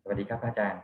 วัสดีครับอาจารย์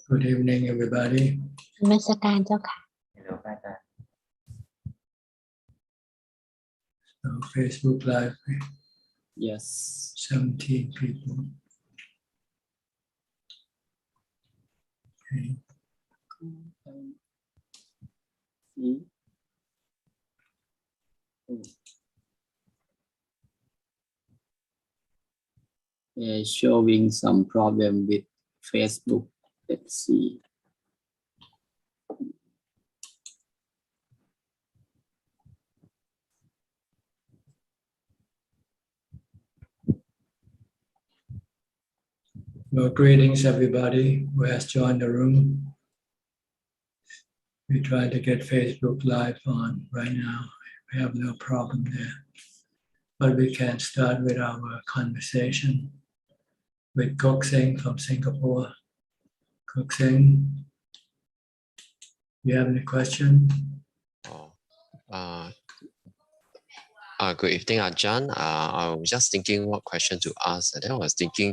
Good evening, everybody. นมัสการเจ้าค่ะ Hello อาจารย์ So Facebook Live, Yes. 17 people. Okay. Showing some problem with Facebook. Let's see. Well, greetings, everybody who has joined the room. We try to get Facebook Live on right now. We have no problem there. But we can start with our conversation with Kok Seng from Singapore. Kok Seng, you have any question? Good evening, Ajahn. I was just thinking what question to ask, and then I was thinking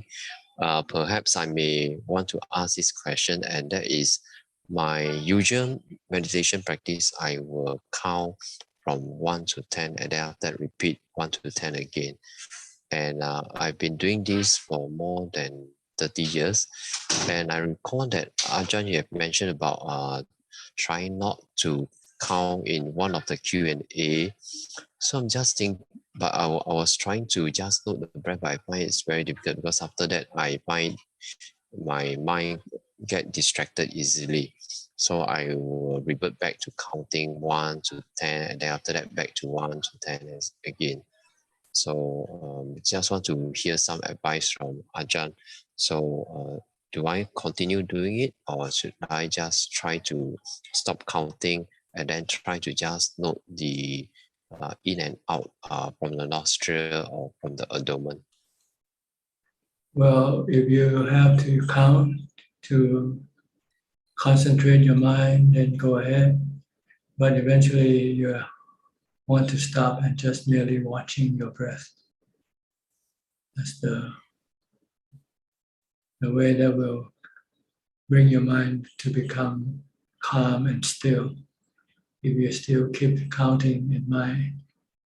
perhaps I may want to ask this question, and that is my usual meditation practice. I will count from 1 to 10, and then after that repeat 1 to 10 again. And I've been doing this for more than 30 years. And I recall that Ajahn, you have mentioned about trying not to count in one of the Q&A. So I'm just thinking, but I was trying to just note the breath, but I find it's very difficult because after that I find my mind get distracted easily. So I will revert back to counting 1 to 10, and then after that back to 1 to 10 again. So just want to hear some advice from Ajahn. So do I continue doing it, or should I just try to stop counting and then try to just note the in and out from the nostril or from the abdomen? Well, if you have to count to concentrate your mind, then go ahead. But eventually you want to stop and just merely watching your breath. That's the way that will bring your mind to become calm and still. If you still keep counting, it might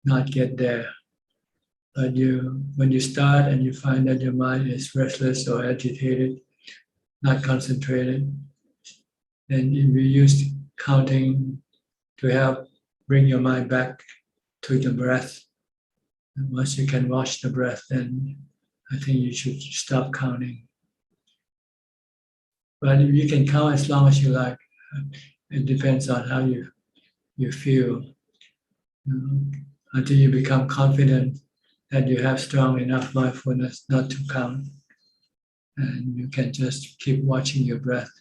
not get there. But when you start and you find that your mind is restless or agitated, not concentrated, then if you use counting to help bring your mind back to the breath, and once you can watch the breath, then I think you should stop counting. But you can count as long as you like. It depends on how you feel. Until you become confident that you have strong enough mindfulness not to count, and you can just keep watching your breath,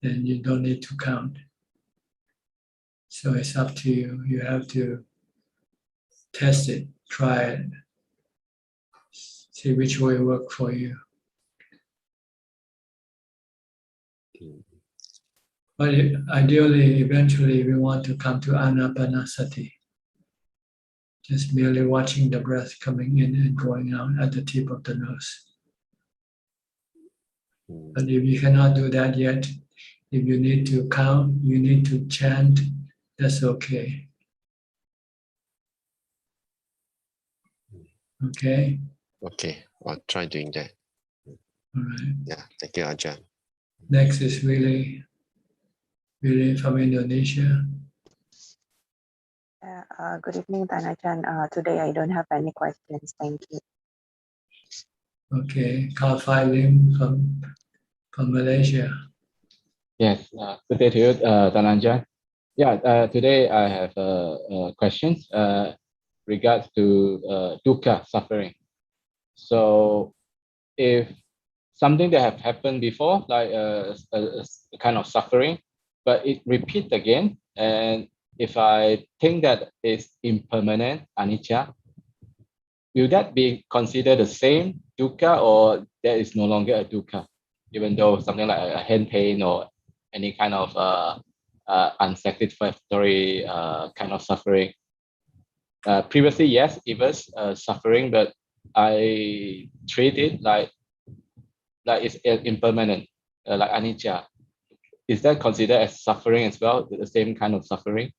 then you don't need to count. So it's up to you. You have to test it, try it, see which way works for you. But ideally, eventually, we want to come to anapanasati. Just merely watching the breath coming in and going out at the tip of the nose. But if you cannot do that yet, if you need to count, you need to chant, that's okay. Okay? Okay, I'll try doing that. All right. Yeah, thank you, Ajahn. Next is Willie from Indonesia. Good evening, Tanajan. Today I don't have any questions. Thank you. Okay, Carl Phai Lim from Malaysia. Yes, good day to you, Dhananjan. Yeah, today I have a question regards to dukkha, suffering. So if something that have happened before, like a kind of suffering, but it repeats again, and if I think that it's impermanent, anicca, will that be considered the same dukkha, or that is no longer a dukkha, even though something like a hand pain or any kind of unsatisfactory kind of suffering? Previously, yes, it was suffering, but I treat it like it's impermanent, like anicca. Is that considered as suffering as well, the same kind of suffering?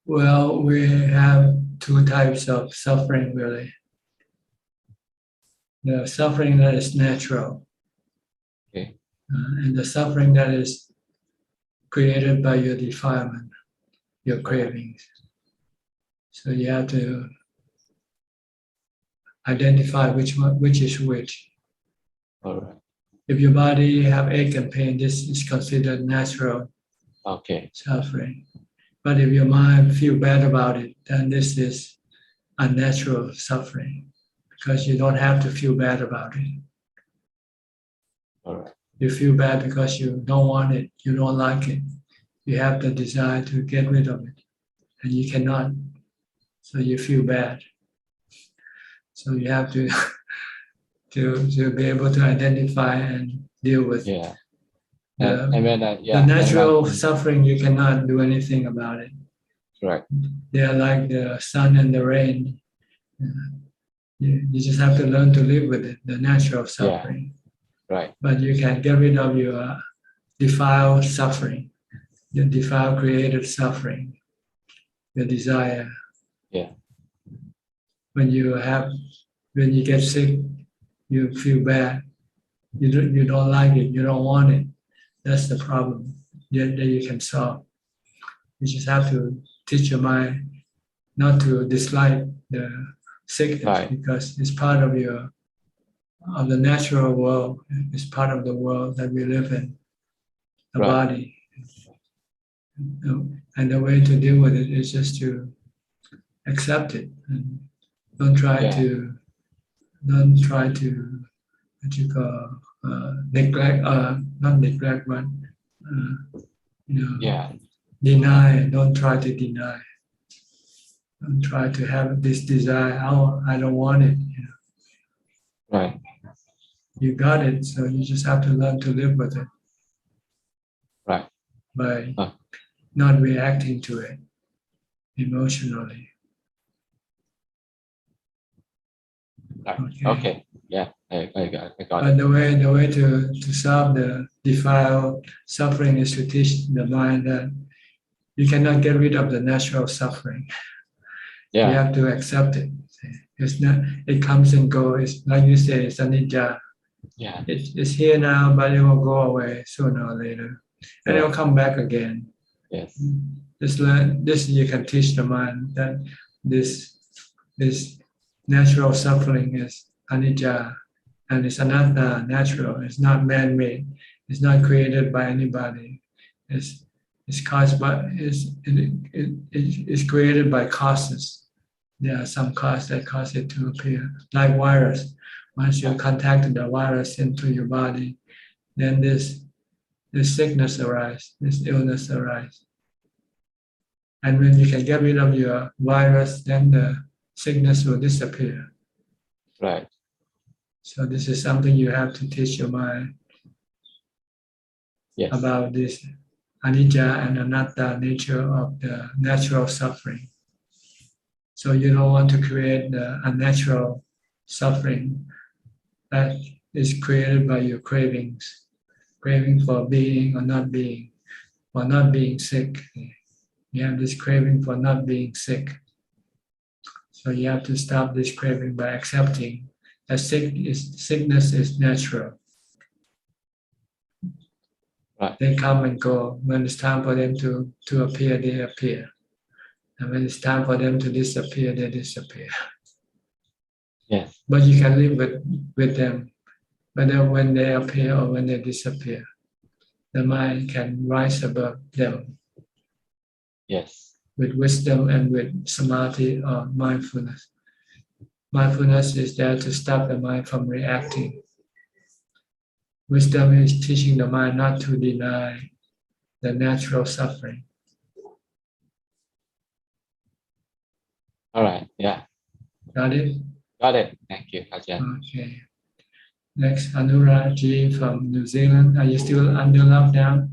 Well, we have two types of suffering, really. The suffering that is natural, Okay. and the suffering that is created by your defilement, your cravings. So you have to identify which is which. All right. If your body have ache and pain, this is considered natural Okay. suffering. But if your mind feel bad about it, then this is unnatural suffering, because you don't have to feel bad about it. All right. You feel bad because you don't want it, you don't like it. You have the desire to get rid of it, and you cannot. So you feel bad. So you have to to be able to identify and deal with Yeah. the, yeah, the natural suffering. You cannot do anything about it. Right. They are like the sun and the rain. You just have to learn to live with it, the natural suffering. Right. But you can get rid of your defiled suffering, the defiled created suffering, the desire. Yeah. When you get sick, you feel bad. You don't like it. You don't want it. That's the problem that you can solve. You just have to teach your mind not to dislike the sickness, Right. because it's part of the natural world. It's part of the world that we live in, the Right. body. And the way to deal with it is just to accept it, and don't try to what you call neglect, not neglect, but deny. Don't try to deny. Don't try to have this desire. Oh, I don't want it. Right. You got it, so you just have to learn to live with it. Right. By not reacting to it emotionally. Right. Okay. Yeah, I got it. But the way to solve the defiled suffering is to teach the mind that you cannot get rid of the natural suffering. Yeah. You have to accept it. It's not. It comes and goes. Like you say, it's anicca. Yeah. It's here now, but it will go away sooner or later, and it will come back again. Yes. Just learn this. You can teach the mind that this natural suffering is anicca, and it's anatta, natural. It's not man-made. It's not created by anybody. It's caused by it's created by causes. There are some causes that cause it to appear, like virus. Once you contacted the virus into your body, then this sickness arises, this illness arises. And when you can get rid of your virus, then the sickness will disappear. Right. So this is something you have to teach your mind about this anicca and anatta nature of the natural suffering. So you don't want to create the unnatural suffering that is created by your cravings, craving for being or not being, for not being sick. You have this craving for not being sick. So you have to stop this craving by accepting that sickness is natural. Right. They come and go. When it's time for them to appear, they appear. And when it's time for them to disappear, they disappear. Yes. But you can live with them, whether when they appear or when they disappear. The mind can rise above them Yes. with wisdom and with samadhi or mindfulness. Mindfulness is there to stop the mind from reacting. Wisdom is teaching the mind not to deny the natural suffering. All right. Yeah. Got it? Got it. Thank you, Ajahn. Okay. Next, Anuraji from New Zealand. Are you still under lockdown?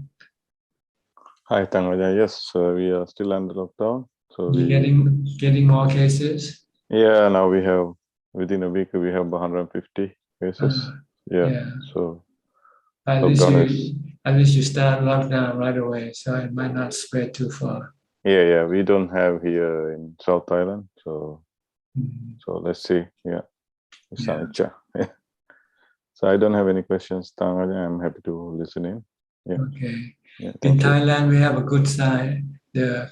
Hi, Tangaja. Yes, we are still under lockdown. So You getting more cases? yeah, now we have, within a week, we have 150 cases. Yeah. So At lockdown least you start lockdown right away, so it might not spread too far. yeah, we don't have here in South Thailand. So Mhm. so let's see. Yeah. Yeah. So I don't have any questions, Tangaja. I'm happy to listen in. Yeah. Okay. Yeah, In thank you. Thailand, we have a good sign. The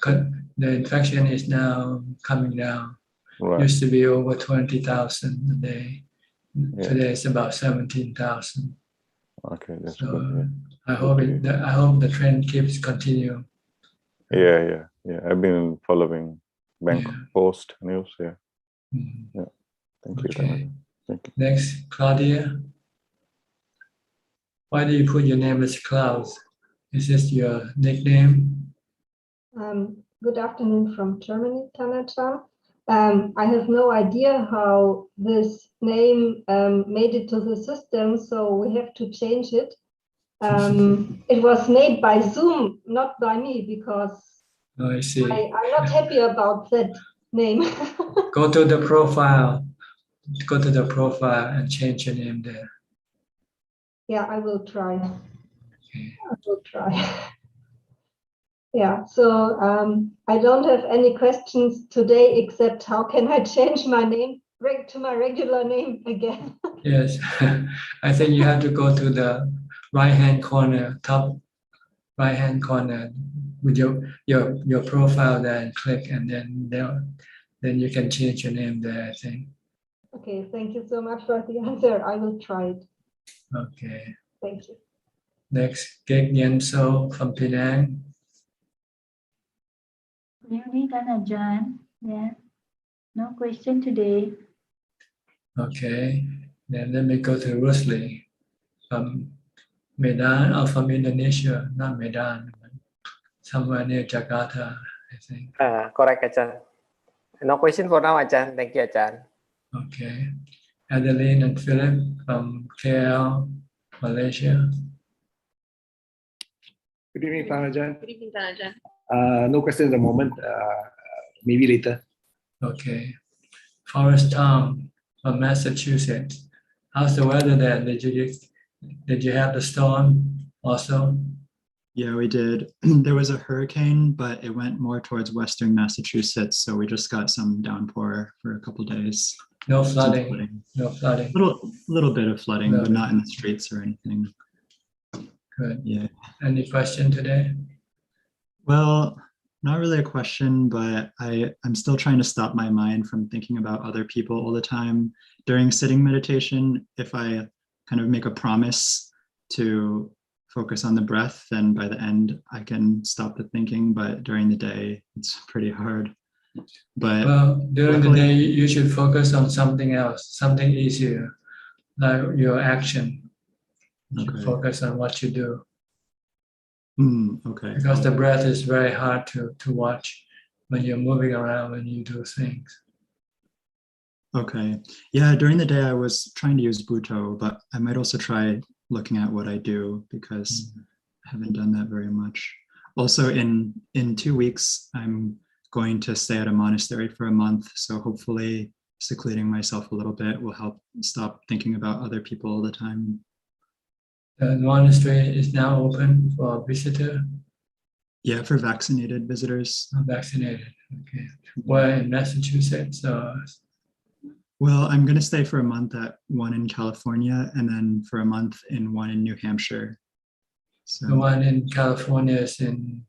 infection is now coming down. Right. Used to be over 20,000 a day. Yeah. Today it's about 17,000. Okay, that's So good. Yeah. I hope the trend keeps continuing. Yeah. I've been following bank Yeah. post news. Yeah. Mhm. Thank you, Okay. Tangaja. Thank you. Next, Claudia. Why do you put your name as Klaus? Is this your nickname? Good afternoon from Germany, Tanachan. I have no idea how this name made it to the system, so we have to change it. It was made by Zoom, not by me, because Oh, I see. I'm not happy about that name. Go to the profile. Go to the profile and change your name there. Yeah, I will try. Okay. I will try. Yeah, so I don't have any questions today except how can I change my name to my regular name again? Yes, I think you have to go to the right-hand corner, top right-hand corner with your profile there and click, and then you can change your name there, I think. Okay, thank you so much for the answer. I will try it. Okay. Thank you. Next, Gek Nyen So from Penang. Good evening, Ajahn. Yeah, no question today. Okay. Then let me go to Rusli from Medan or from Indonesia, not Medan, but somewhere near Jakarta, I think. Correct, Ajahn. No question for now, Ajahn. Thank you, Ajahn. Okay. Adeline and Philip from KL, Malaysia. Good evening, Tanajan. Good evening, Tanajan. No question at the moment. Maybe later. Okay. Forrest Tom from Massachusetts. How's the weather there? Did you have the storm also? Yeah, we did. There was a hurricane, but it went more towards western Massachusetts, so we just got some downpour for a couple days. No flooding. No flooding. Little bit of flooding, but not in the streets or anything. Good. Yeah. Any question today? Well, not really a question, but I'm still trying to stop my mind from thinking about other people all the time. During sitting meditation, if I kind of make a promise to focus on the breath, then by the end I can stop the thinking, but during the day it's pretty hard. But well, during the day you should focus on something else, something easier, like your action. You should focus on what you do. Okay. Because the breath is very hard to watch when you're moving around, when you do things. Okay. Yeah, during the day I was trying to use Bhutto, but I might also try looking at what I do because I haven't done that very much. Also in 2 weeks, I'm going to stay at a monastery for a month. So hopefully secluding myself a little bit will help stop thinking about other people all the time. The monastery is now open for visitor. Yeah, for vaccinated visitors. Vaccinated. Okay. Where in Massachusetts? Well, I'm going to stay for a month at one in California and then for a month in one in New Hampshire. So the one in California is in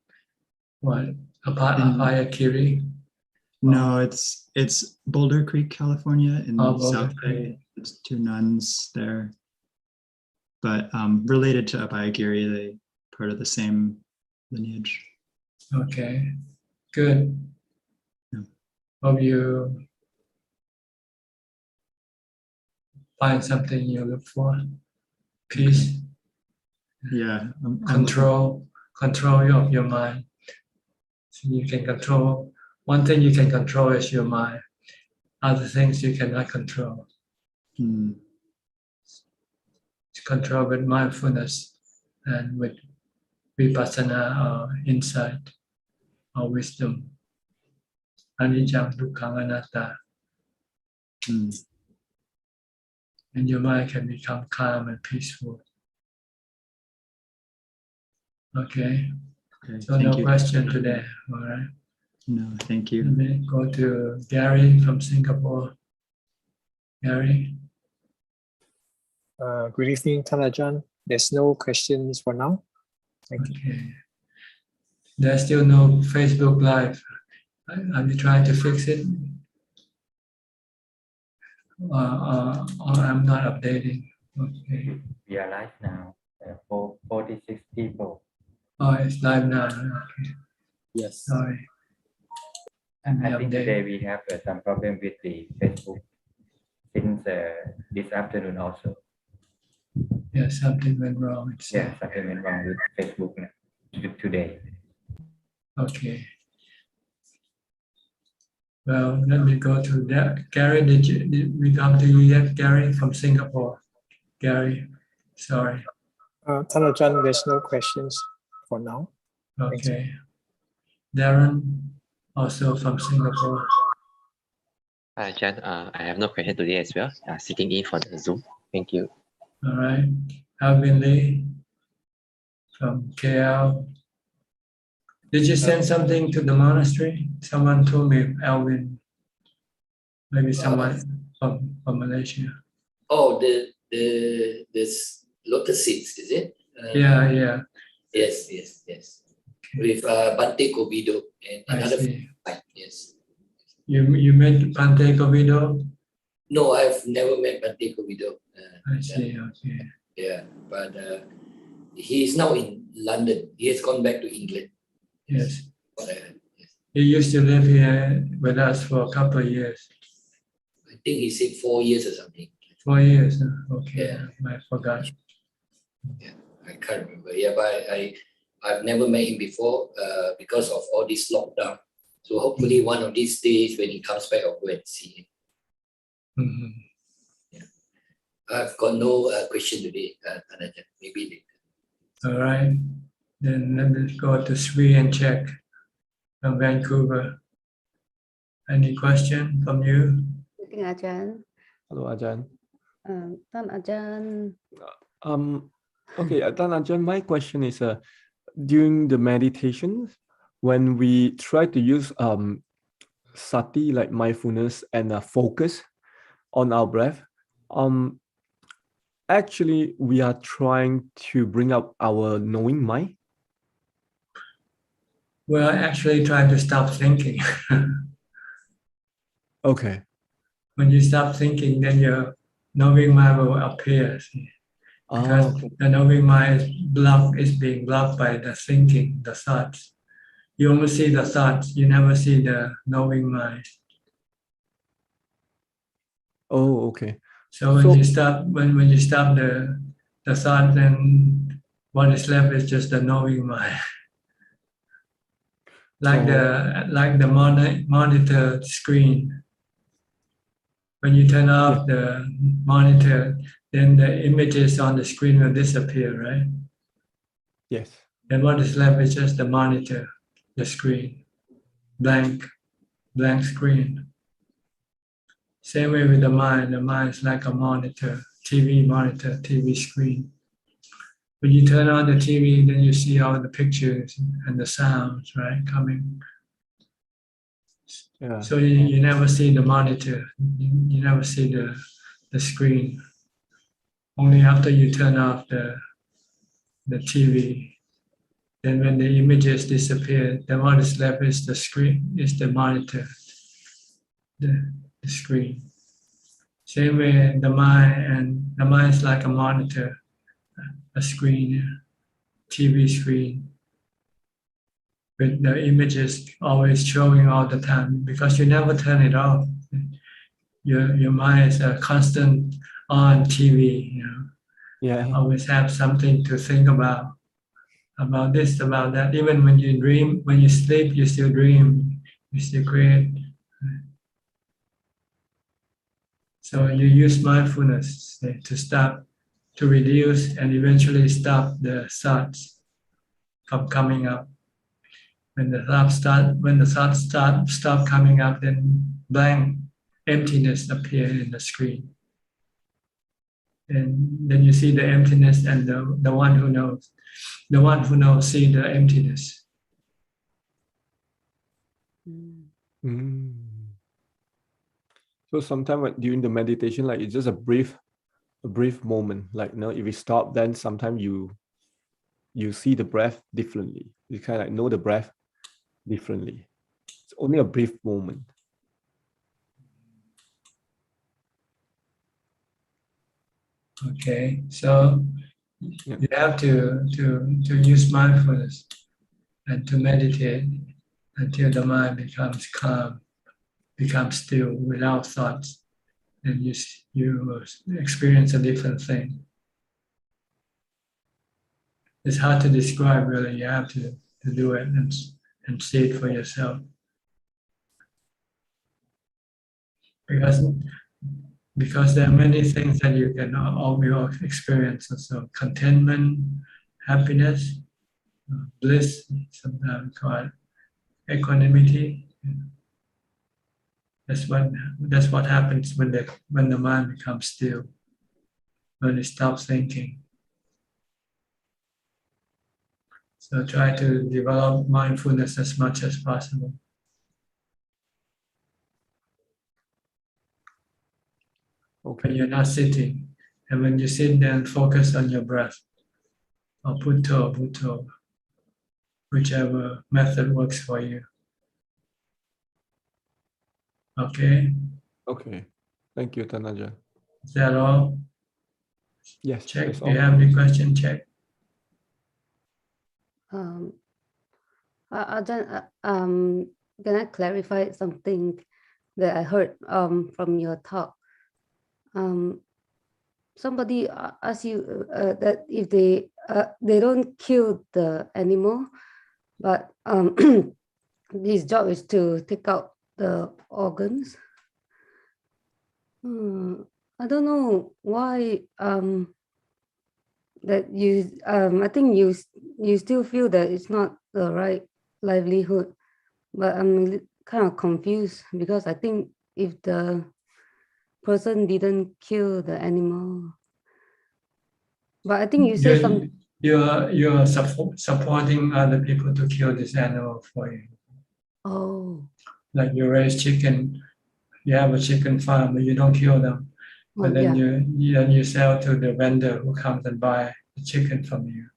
what? Apayakiri? No, it's Boulder Creek, California in South Boulder Bay. Creek. There's 2 nuns there. But related to Abhayagiri, they part of the same lineage. Okay, good. Yeah. Hope you find something you look for. Peace. Okay. Yeah. Control of your mind. So you can control. One thing you can control is your mind. Other things you cannot control. Control with mindfulness and with vipassana or insight or wisdom. Anicca, dukkha, anatta. And your mind can become calm and peaceful. Okay. So no question today, all right? No, thank you. Let me go to Gary from Singapore. Gary? Good evening, Tanajan. There's no questions for now. Thank you. Okay. There's still no Facebook Live. Are you trying to fix it? Or I'm not updating. Okay. We are live now for 46 people. Oh, it's live now. Okay. Yes. Sorry. I think today we have some problem with the Facebook since this afternoon also. Yeah, something went wrong. Yeah, something went wrong with Facebook today. Okay. Well, let me go to that. Gary, did we come to you yet? Gary from Singapore. Gary, sorry. Tanajan, there's no questions for now. Okay. Darren, also from Singapore. Hi, Jan. I have no question today as well. Sitting in for the Zoom. Thank you. All right. Alvin Lee from KL. Did you send something to the monastery? Someone told me, Alvin. Maybe someone from Malaysia. Oh, the lotus seeds, is it? Yeah. Yes. With Bante Kovido and another five, yes. You met Bante Kovido? No, I've never met Bante Kovido. I see, okay. Yeah, but he is now in London. He has gone back to England. Yes. Yes. He used to live here with us for a couple of years. I think he said 4 years or something. 4 years, okay. Yeah. I forgot. Yeah, I can't remember. Yeah, but I've never met him before because of all this lockdown. So hopefully one of these days when he comes back, I'll go and see him. Yeah. I've got no question today, maybe later. All right. Then let me go to Sri and check from Vancouver. Any question from you? Ajahn. Hello, Ajahn. Tan Ajahn. Okay, Tan Ajahn, my question is during the meditation, when we try to use sati, like mindfulness, and focus on our breath, actually we are trying to bring up our knowing mind. We're actually trying to stop thinking. Okay. When you stop thinking, then your knowing mind will appear. See? Because the knowing mind is being blocked by the thinking, the thoughts. You only see the thoughts, you never see the knowing mind. Oh, okay. So when you stop the thought, then what is left is just the knowing mind. Like the monitor screen. When you turn off the monitor, then the images on the screen will disappear, right? Yes. And what is left is just the monitor, the screen, blank. blank screen. Same way with the mind is like a monitor, TV monitor, TV screen. When you turn on the TV, then you see all the pictures and the sounds, right, coming. Yeah. So you never see the monitor, you never see the screen. Only after you turn off the TV, then when the images disappear, then what is left is the screen, is the monitor, the screen. Same way the mind is like a monitor, a screen, TV screen, with the images always showing all the time because you never turn it off. Your mind is a constant on TV, you know. Yeah. Always have something to think about this, about that. Even when you dream, when you sleep, you still dream, you still create. So you use mindfulness to stop, to reduce, and eventually stop the thoughts from coming up. When the thoughts stop coming up, then blank, emptiness appear in the screen. And then you see the emptiness, and the one who knows see the emptiness. So sometimes during the meditation, like it's just a brief moment. Like, you know, if we stop, then sometimes you see the breath differently. You kind of like know the breath differently. It's only a brief moment. Okay, so you have to use mindfulness and to meditate until the mind becomes calm, becomes still without thoughts, and you experience a different thing. It's hard to describe, really. You have to do it and see it for yourself. Because there are many things that you can all experience. So contentment, happiness, bliss, sometimes called equanimity. That's what happens when the mind becomes still, when it stops thinking. So try to develop mindfulness as much as possible. Okay. When you're not sitting, and when you sit, then focus on your breath, or Bhutto, whichever method works for you. Okay. Okay. Thank you, Tanaja. Is that all? Yes. Check. That's Do you all. have any question? Check. Can I clarify something that I heard from your talk? Somebody asked you that if they don't kill the animal, but his job is to take out the organs. I don't know why that you I think you still feel that it's not the right livelihood, but I'm kind of confused because I think if the person didn't kill the animal, but I think you say some. You're supporting other people to kill this animal for you. Oh. Like you raise chicken, you have a chicken farm, but you don't kill them. But then you sell to the vendor who comes and buy the chicken from you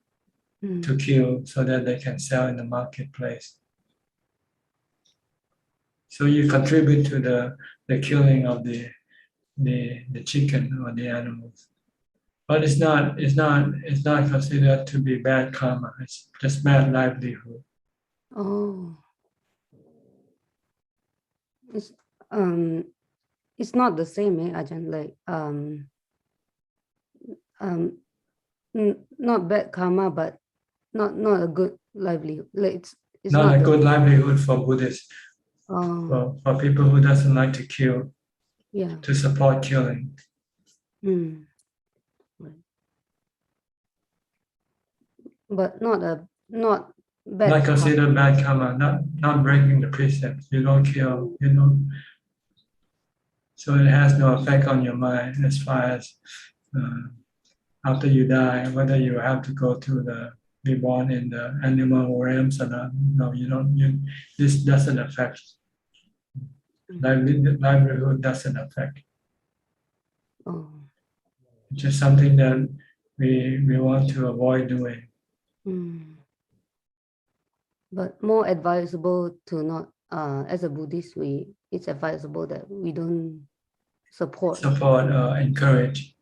to kill so that they can sell in the marketplace. So you contribute to the killing of the chicken or the animals. But it's not considered to be bad karma. It's just bad livelihood. Oh. It's not the same, Ajahn. Like not bad karma, but not a good livelihood. Like it's not a good livelihood for Buddhists. Oh. For people who doesn't like to kill. Yeah. To support killing. But not not considered bad karma, not breaking the precepts. You don't kill, you don't. So it has no effect on your mind as far as after you die, whether you have to go to be born in the animal realms or not. No, you don't. This doesn't affect. Livelihood doesn't affect. Oh. It's just something that we want to avoid doing. But more advisable to not, as a Buddhist, it's advisable that we don't support, encourage,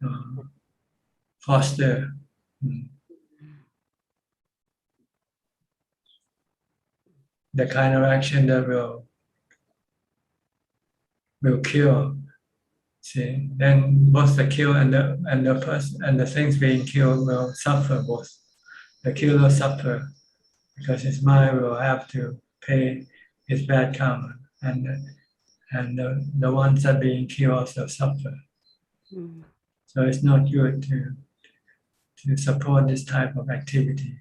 foster. The kind of action that will kill. See, then both the kill and the person and the things being killed will suffer. Both the killer suffer because his mind will have to pay his bad karma, and the ones that are being killed also suffer. So it's not good to support this type of activity.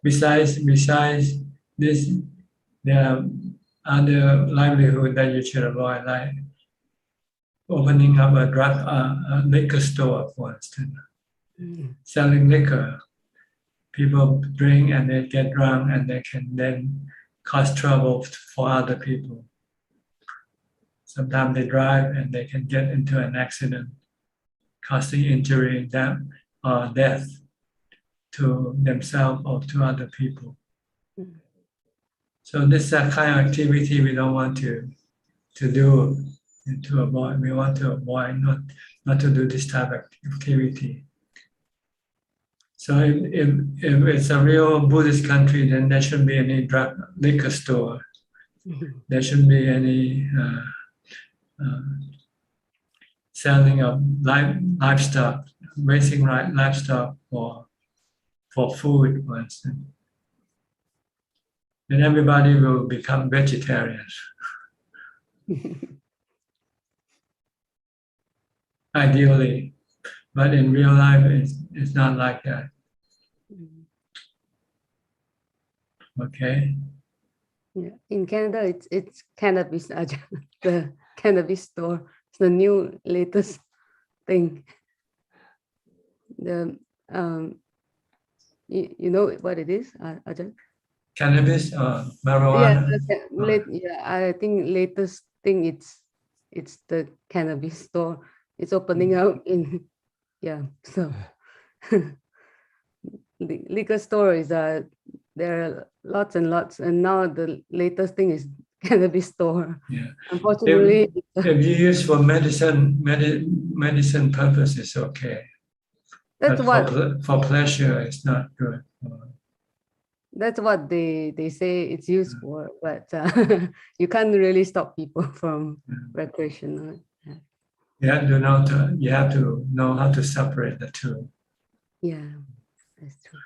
Besides this, there are other livelihood that you should avoid, like opening up a liquor store, for instance, selling liquor. People drink and they get drunk and they can then cause trouble for other people. Sometimes they drive and they can get into an accident, causing injury, death to themselves or to other people. So this is a kind of activity we don't want to do and to avoid. We want to avoid not to do this type of activity. So if it's a real Buddhist country, then there shouldn't be any liquor store. There shouldn't be any selling of livestock, raising livestock for food, for instance. Then everybody will become vegetarians. Ideally, but in real life, it's not like that. Okay. Yeah, in Canada, it's cannabis. The cannabis store. It's the new latest thing. The you know what it is, Ajahn? Cannabis or marijuana? Yeah, I think latest thing it's the cannabis store. It's opening out in so the liquor store is there are lots and lots, and now the latest thing is cannabis store. Yeah. Unfortunately, if you use for medicine purposes, okay. That's but what for pleasure, it's not good. That's what they say it's used for, but you can't really stop people from recreational. You have to know how to separate the two. Yeah, that's true.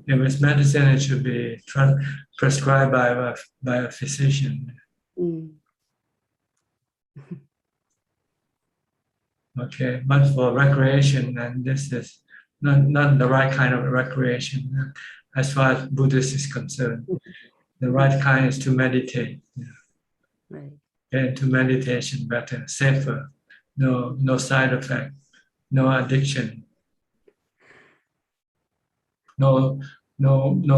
If it's medicine, it should be prescribed by a physician. Okay, but for recreation, and this is not the right kind of recreation as far as Buddhist is concerned. The right kind is to meditate. Right. Get into meditation better, safer, no side effect, no addiction, no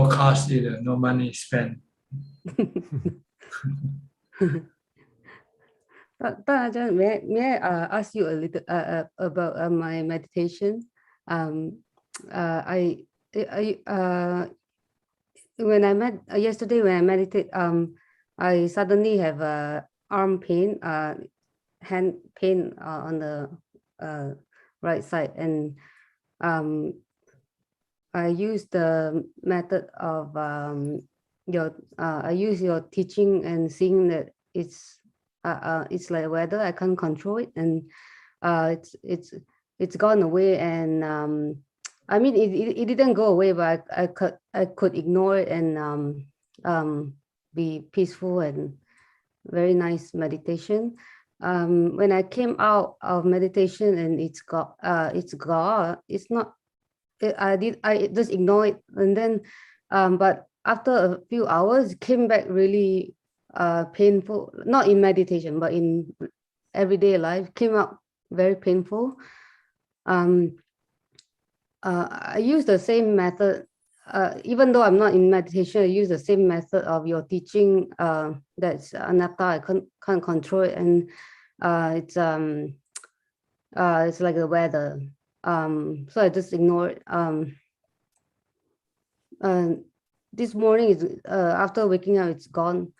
cost either, no money spent. Ajahn, may I ask you a little about my meditation? Yesterday when I meditate, I suddenly have arm pain, hand pain on the right side, and I use the method of I use your teaching and seeing that it's like weather, I can't control it, and it's gone away, and I mean it didn't go away, but I could ignore it and be peaceful and very nice meditation. when I came out of meditation and it's not, I just ignore it. And then, but after a few hours, it came back really painful, not in meditation, but in everyday life, came out very painful. I use the same method, even though I'm not in meditation, I use the same method of your teaching, that's anatta, I can't control it. And it's like the weather. So I just ignore it. This morning is after waking up, it's gone.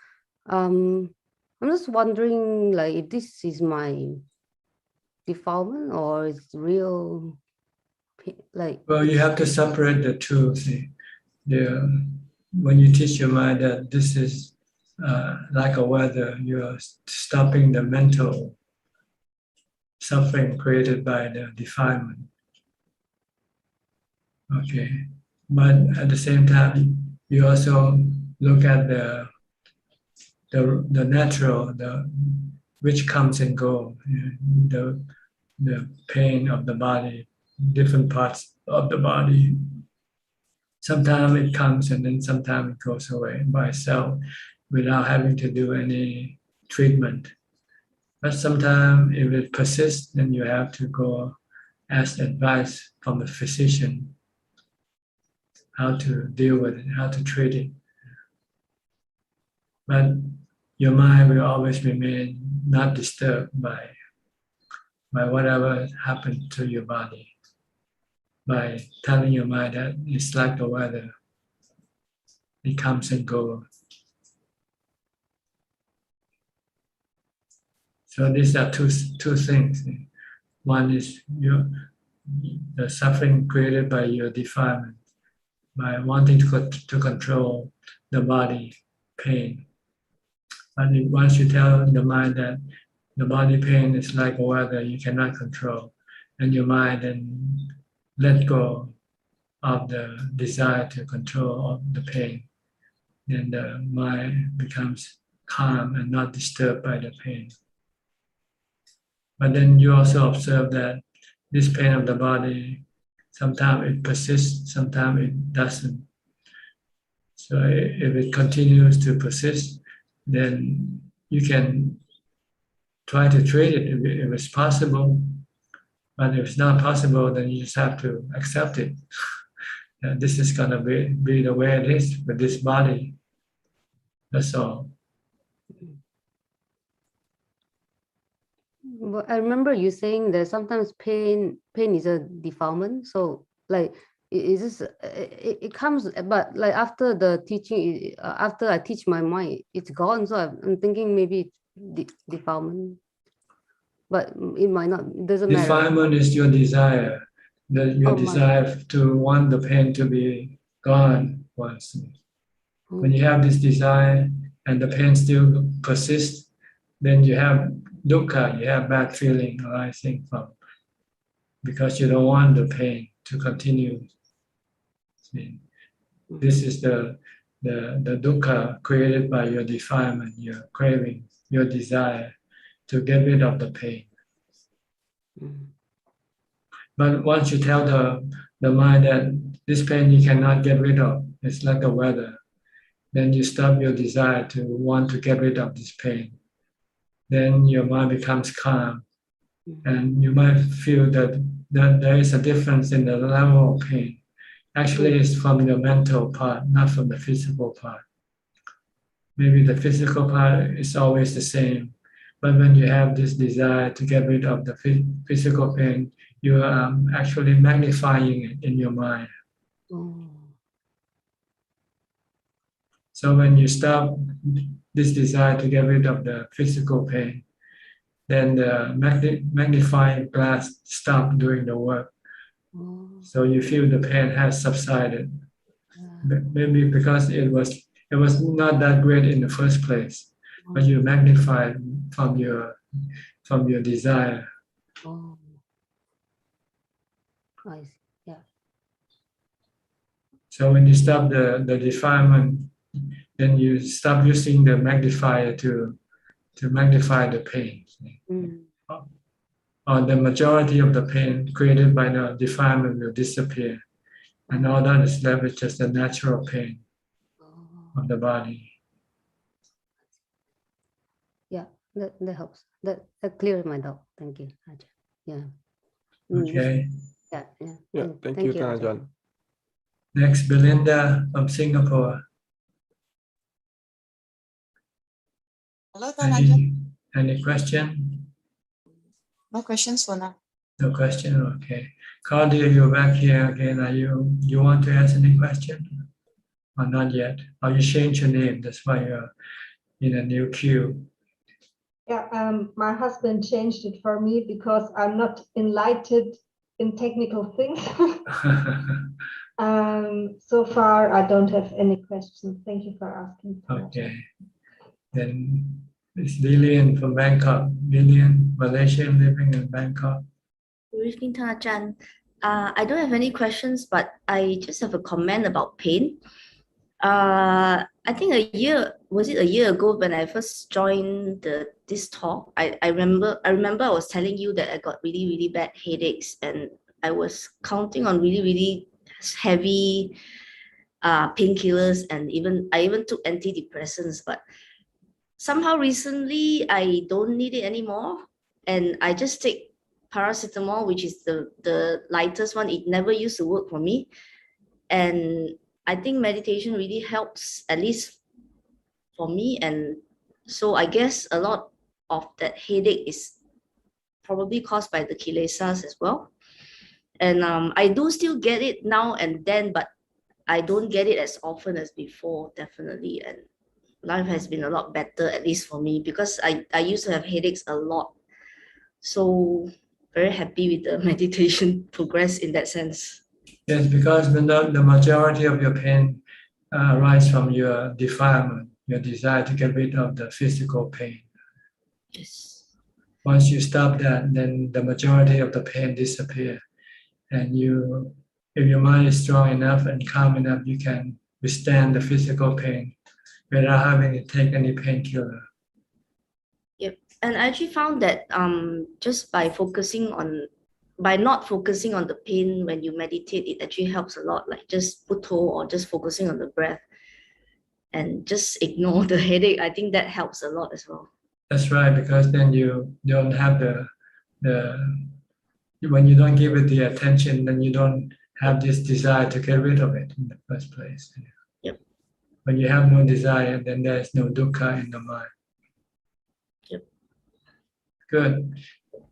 I'm just wondering, like, if this is my defilement or it's real, like. Well, you have to separate the two. See, when you teach your mind that this is like a weather, you're stopping the mental suffering created by the defilement. Okay, but at the same time, you also look at the natural, which comes and goes, the pain of the body, different parts of the body. Sometimes it comes and then sometimes it goes away by itself without having to do any treatment. But sometimes if it persists, then you have to go ask advice from the physician how to deal with it, how to treat it. But your mind will always remain not disturbed by whatever happened to your body. By telling your mind that it's like the weather, it comes and goes. So these are two things. One is the suffering created by your defilement, by wanting to control the body pain. And once you tell the mind that the body pain is like a weather you cannot control, and your mind then let go of the desire to control the pain, then the mind becomes calm and not disturbed by the pain. But then you also observe that this pain of the body, sometimes it persists, sometimes it doesn't. So if it continues to persist, then you can try to treat it if it's possible. But if it's not possible, then you just have to accept it. This is going to be the way it is with this body. That's all. Well, I remember you saying that sometimes pain is a defilement. So like it comes, but like after the teaching, after I teach my mind, it's gone. So I'm thinking maybe it's defilement, but it might not. It doesn't matter. Defilement is your desire. Your desire to want the pain to be gone once. When you have this desire and the pain still persists, then you have dukkha, you have bad feeling arising from, because you don't want the pain to continue. This is the dukkha created by your defilement, your craving, your desire to get rid of the pain. But once you tell the mind that this pain you cannot get rid of, it's like the weather, then you stop your desire to want to get rid of this pain. Then your mind becomes calm, and you might feel that there is a difference in the level of pain. Actually, it's from the mental part, not from the physical part. Maybe the physical part is always the same, but when you have this desire to get rid of the physical pain, you are actually magnifying it in your mind. So when you stop this desire to get rid of the physical pain, then the magnifying glass stops doing the work. So you feel the pain has subsided. Maybe because it was not that great in the first place, but you magnify from your desire. I see. Yeah. So when you stop the defilement, then you stop using the magnifier to to magnify the pain. Or the majority of the pain created by the defilement will disappear. And all that is left with just the natural pain of the body. Yeah, that helps. That clears my doubt. Thank you, Ajahn. Yeah. Okay. Yeah. Thank you, Ajahn. Next, Belinda from Singapore. Hello, Ajahn. Any question? No questions for now. No question. Okay. Claudia, you're back here again. You want to ask any question? Or not yet? Or you change your name? That's why you're in a new queue. Yeah, my husband changed it for me because I'm not enlightened in technical things. So far, I don't have any questions. Thank you for asking. Okay. Then it's Lillian from Bangkok. Lillian, Malaysian living in Bangkok. Good evening, Ajahn. I don't have any questions, but I just have a comment about pain. I think a year ago when I first joined this talk, I remember I was telling you that I got really, really bad headaches, and I was counting on really, really heavy painkillers, and I even took antidepressants, but somehow recently I don't need it anymore, and I just take paracetamol, which is the lightest one. It never used to work for me, and I think meditation really helps, at least for me. And so I guess a lot of that headache is probably caused by the kilesas as well. And I do still get it now and then, but I don't get it as often as before, definitely. And life has been a lot better, at least for me, because I used to have headaches a lot. So very happy with the meditation progress in that sense. Yes, because the majority of your pain arises from your defilement, your desire to get rid of the physical pain. Yes. Once you stop that, then the majority of the pain disappears. And if your mind is strong enough and calm enough, you can withstand the physical pain without having to take any painkiller. Yep. And I actually found that just by not focusing on the pain when you meditate, it actually helps a lot, like just putto or just focusing on the breath and just ignore the headache. I think that helps a lot as well. That's right, because then you don't have when you don't give it the attention, then you don't have this desire to get rid of it in the first place. Yep. When you have no desire, then there's no dukkha in the mind. Yep. Good.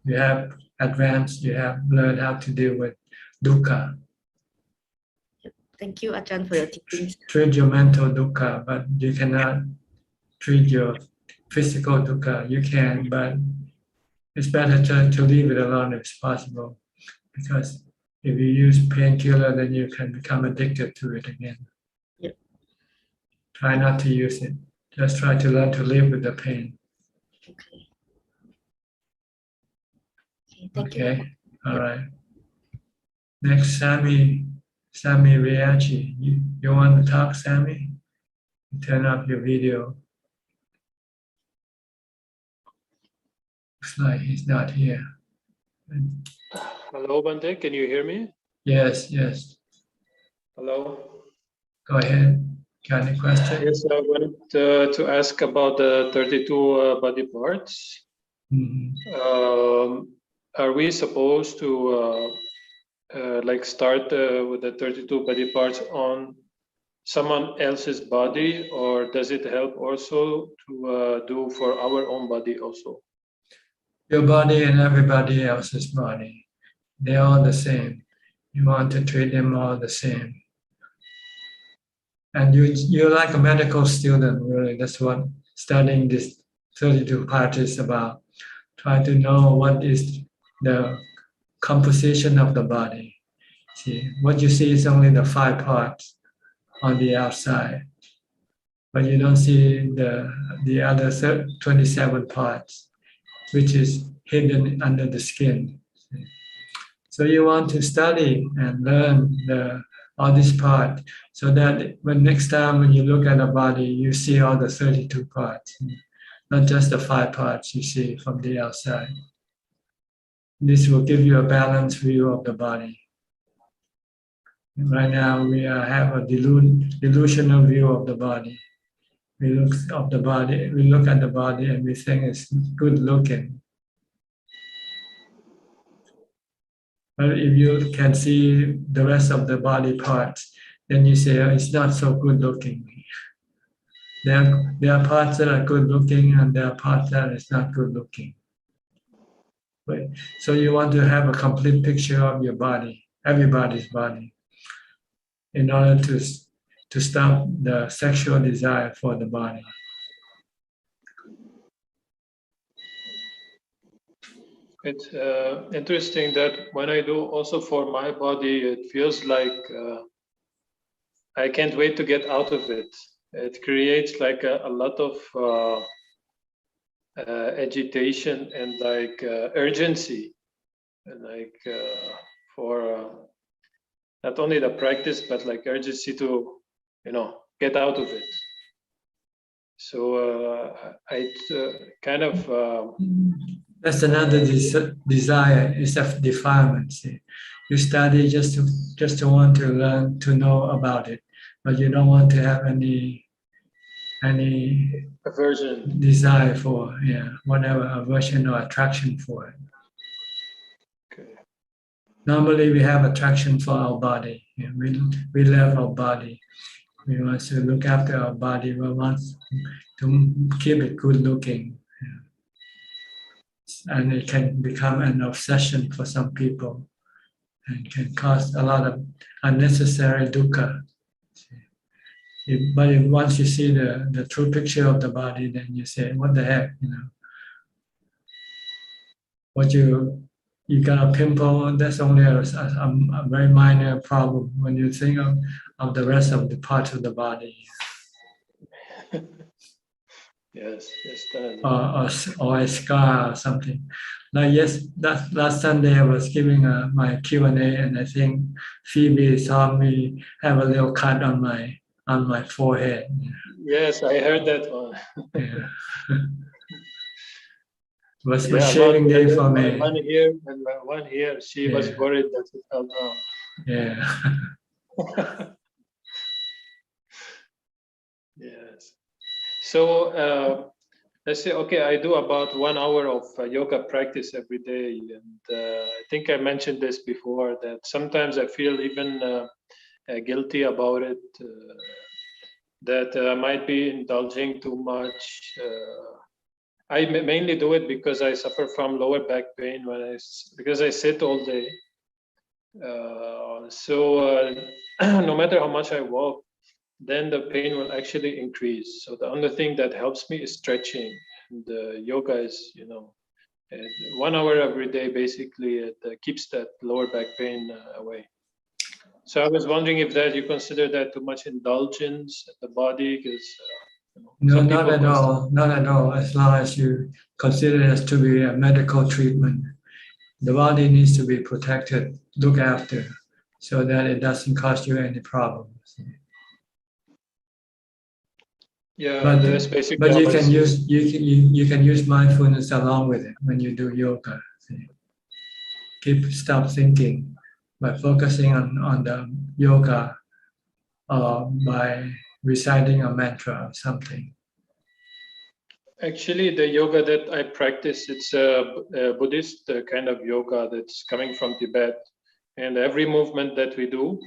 You have advanced, you have learned how to deal with dukkha. Yep. Thank you, Ajahn, for your teachings. Treat your mental dukkha, but you cannot treat your physical dukkha. You can, but it's better to leave it alone if possible, because if you use painkiller, then you can become addicted to it again. Yep. Try not to use it. Just try to learn to live with the pain. Okay. Thank Okay. you. All right. Next, Sammy Riachi. You want to talk, Sammy? Turn up your video. Looks like he's not here. Hello, Bante, can you hear me? Yes. Hello. Go ahead. Got any questions? Yes, I wanted to ask about the 32 body parts. Mm-hmm. Are we supposed to start with the 32 body parts on someone else's body, or does it help also to do for our own body also? Your body and everybody else's body, they're all the same. You want to treat them all the same. And you're like a medical student, really. That's what studying this 32 parts is about. Try to know what is the composition of the body. See, what you see is only the 5 parts on the outside, but you don't see the other 27 parts, which is hidden under the skin. So you want to study and learn all this part, so that when next time when you look at a body, you see all the 32 parts. not just the 5 parts you see from the outside. This will give you a balanced view of the body. Right now, we have a delusional view of the body. We look at the body and we think it's good looking. But if you can see the rest of the body parts, then you say, oh, it's not so good looking. There are parts that are good looking and there are parts that is not good looking. Right? So you want to have a complete picture of your body, everybody's body, in order to stop the sexual desire for the body. It's interesting that when I do also for my body, it feels like I can't wait to get out of it. It creates like a lot of agitation and like urgency, and like for not only the practice but like urgency to, get out of it. So I kind of that's another desire, is of defilement. See? You study just to want to learn, to know about it, but you don't want to have any aversion, desire for whatever aversion or attraction for it. Okay. Normally, we have attraction for our body. We love our body. We want to look after our body. We want to keep it good looking. And it can become an obsession for some people and can cause a lot of unnecessary dukkha. But once you see the true picture of the body, then you say, what the heck, what you got a pimple, that's only a very minor problem when you think of the rest of the parts of the body. Yes, Or a scar or something. Like last Sunday I was giving my Q&A, and I think Phoebe saw me have a little cut on my forehead. Yes, I heard that one. Yeah. It was a shaving day for me. One here and one here. She was worried that it fell down. Yeah. Yes. So let's say, okay, I do about 1 hour of yoga practice every day, and I think I mentioned this before, that sometimes I feel even guilty about it, that I might be indulging too much. I mainly do it because I suffer from lower back pain because I sit all day. So no matter how much I walk, then the pain will actually increase. So the only thing that helps me is stretching. And yoga is, 1 hour every day, basically, it keeps that lower back pain away. So I was wondering if that you consider that too much indulgence at the body, because no, not at all. Not at all. As long as you consider it to be a medical treatment, the body needs to be protected, looked after, so that it doesn't cause you any problems. Yeah, but you can use mindfulness along with it when you do yoga. Stop thinking by focusing on the yoga, by reciting a mantra or something. Actually, the yoga that I practice, it's a Buddhist kind of yoga that's coming from Tibet. And every movement that we do,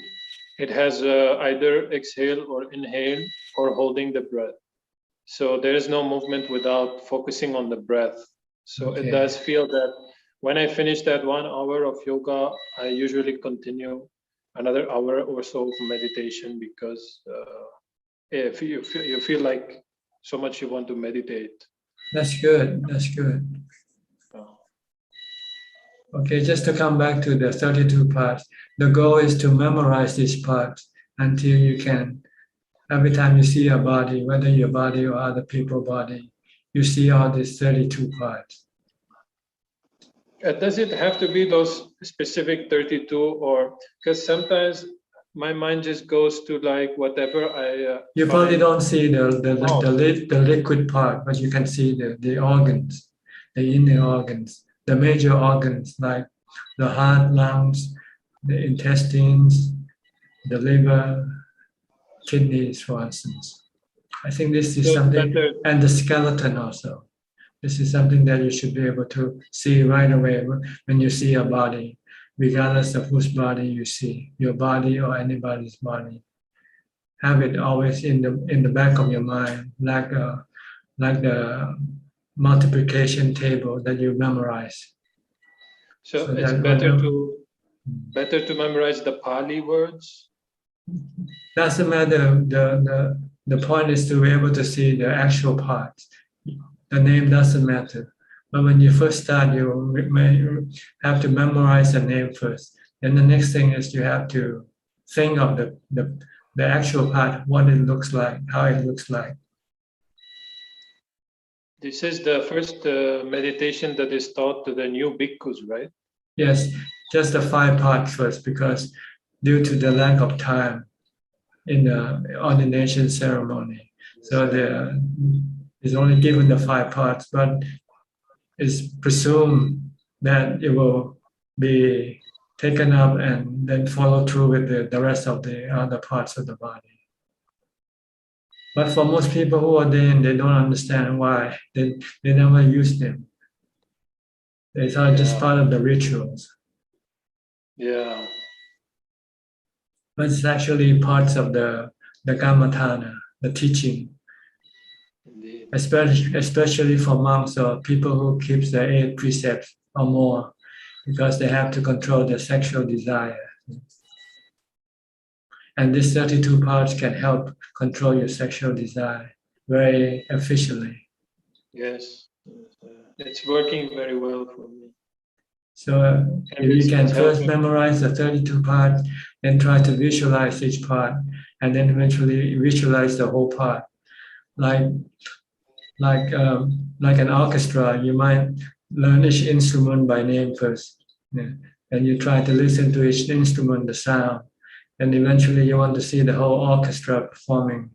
it has either exhale or inhale or holding the breath. So there is no movement without focusing on the breath. So It does feel that when I finish that 1 hour of yoga, I usually continue another hour or so of meditation, because if you feel like so much you want to meditate. That's good. That's good. Okay, just to come back to the 32 parts, the goal is to memorize these parts until you can, every time you see a body, whether your body or other people's body, you see all these 32 parts. Does it have to be those specific 32, or because sometimes my mind just goes to like whatever I. You probably don't see the liquid part, but you can see the organs, the inner organs, the major organs like the heart, lungs, the intestines, the liver, kidneys, for instance. I think this is something, and the skeleton also. This is something that you should be able to see right away when you see a body, regardless of whose body you see, your body or anybody's body. Have it always in the back of your mind, like the multiplication table that you memorize. So it's better to memorize the Pali words. Doesn't matter. The point is to be able to see the actual parts. The name doesn't matter. But when you first start, you may have to memorize the name first. Then the next thing is you have to think of the actual part, what it looks like, how it looks like. This is the first meditation that is taught to the new bhikkhus, right? Yes, just the 5 parts first, because due to the lack of time in the ordination ceremony, so it's only given the 5 parts, but it's presumed that it will be taken up and then follow through with the rest of the other parts of the body. But for most people who ordain, they don't understand why. They never use them. They are just part of the rituals. Yeah. But it's actually parts of the Dhammatalk, the teaching. Indeed. Especially for monks or people who keep the 8 precepts or more, because they have to control their sexual desire. And these 32 parts can help control your sexual desire very efficiently. Yes, it's working very well for me. So if you can first memorize the 32 parts, then try to visualize each part, and then eventually visualize the whole part. Like an orchestra, you might learn each instrument by name first. Yeah. And you try to listen to each instrument, the sound. And eventually you want to see the whole orchestra performing.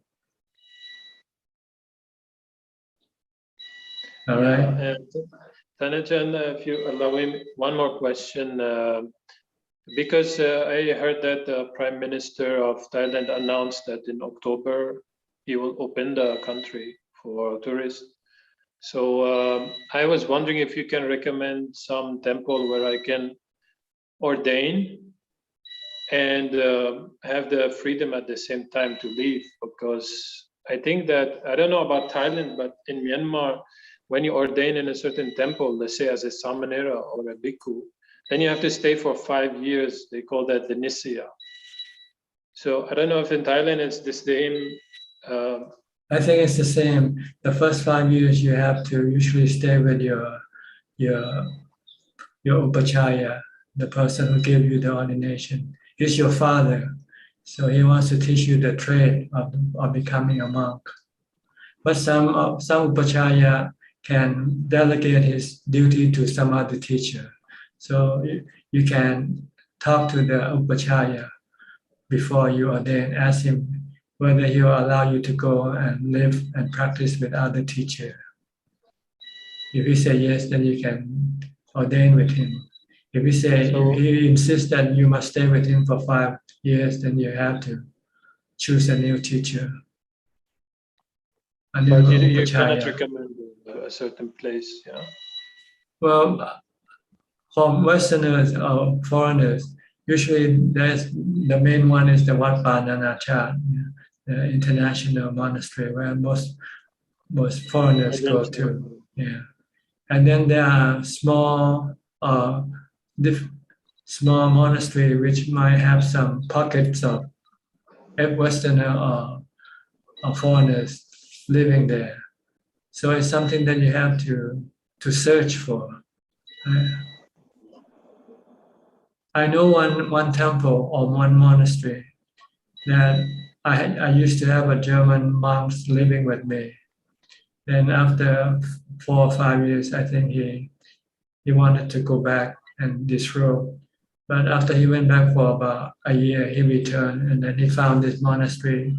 All right. And Tanajan, if you allow me one more question, because I heard that the Prime Minister of Thailand announced that in October he will open the country for tourists. So I was wondering if you can recommend some temple where I can ordain and have the freedom at the same time to leave, because I think that, I don't know about Thailand, but in Myanmar, when you ordain in a certain temple, let's say as a samanera or a bhikkhu, then you have to stay for 5 years. They call that the nisya. So I don't know if in Thailand it's the same. I think it's the same. The first 5 years you have to usually stay with your upachaya, the person who gave you the ordination. He's your father, so he wants to teach you the trade of becoming a monk. But some upachaya can delegate his duty to some other teacher. So you can talk to the upachaya before you ordain, ask him whether he will allow you to go and live and practice with other teachers. If he say yes, then you can ordain with him. If he insists that you must stay with him for 5 years, then you have to choose a new teacher. But you cannot recommend a certain place, yeah? Well, for Westerners or foreigners, usually the main one is the Wat Pa Nanachat, the international monastery where most foreigners go to. Yeah, and then there are small monastery which might have some pockets of Westerner or foreigners living there. So it's something that you have to search for. I know one temple or one monastery that I used to have a German monk living with me. Then after 4 or 5 years, I think he wanted to go back and disrobe. But after he went back for about a year, he returned, and then he found this monastery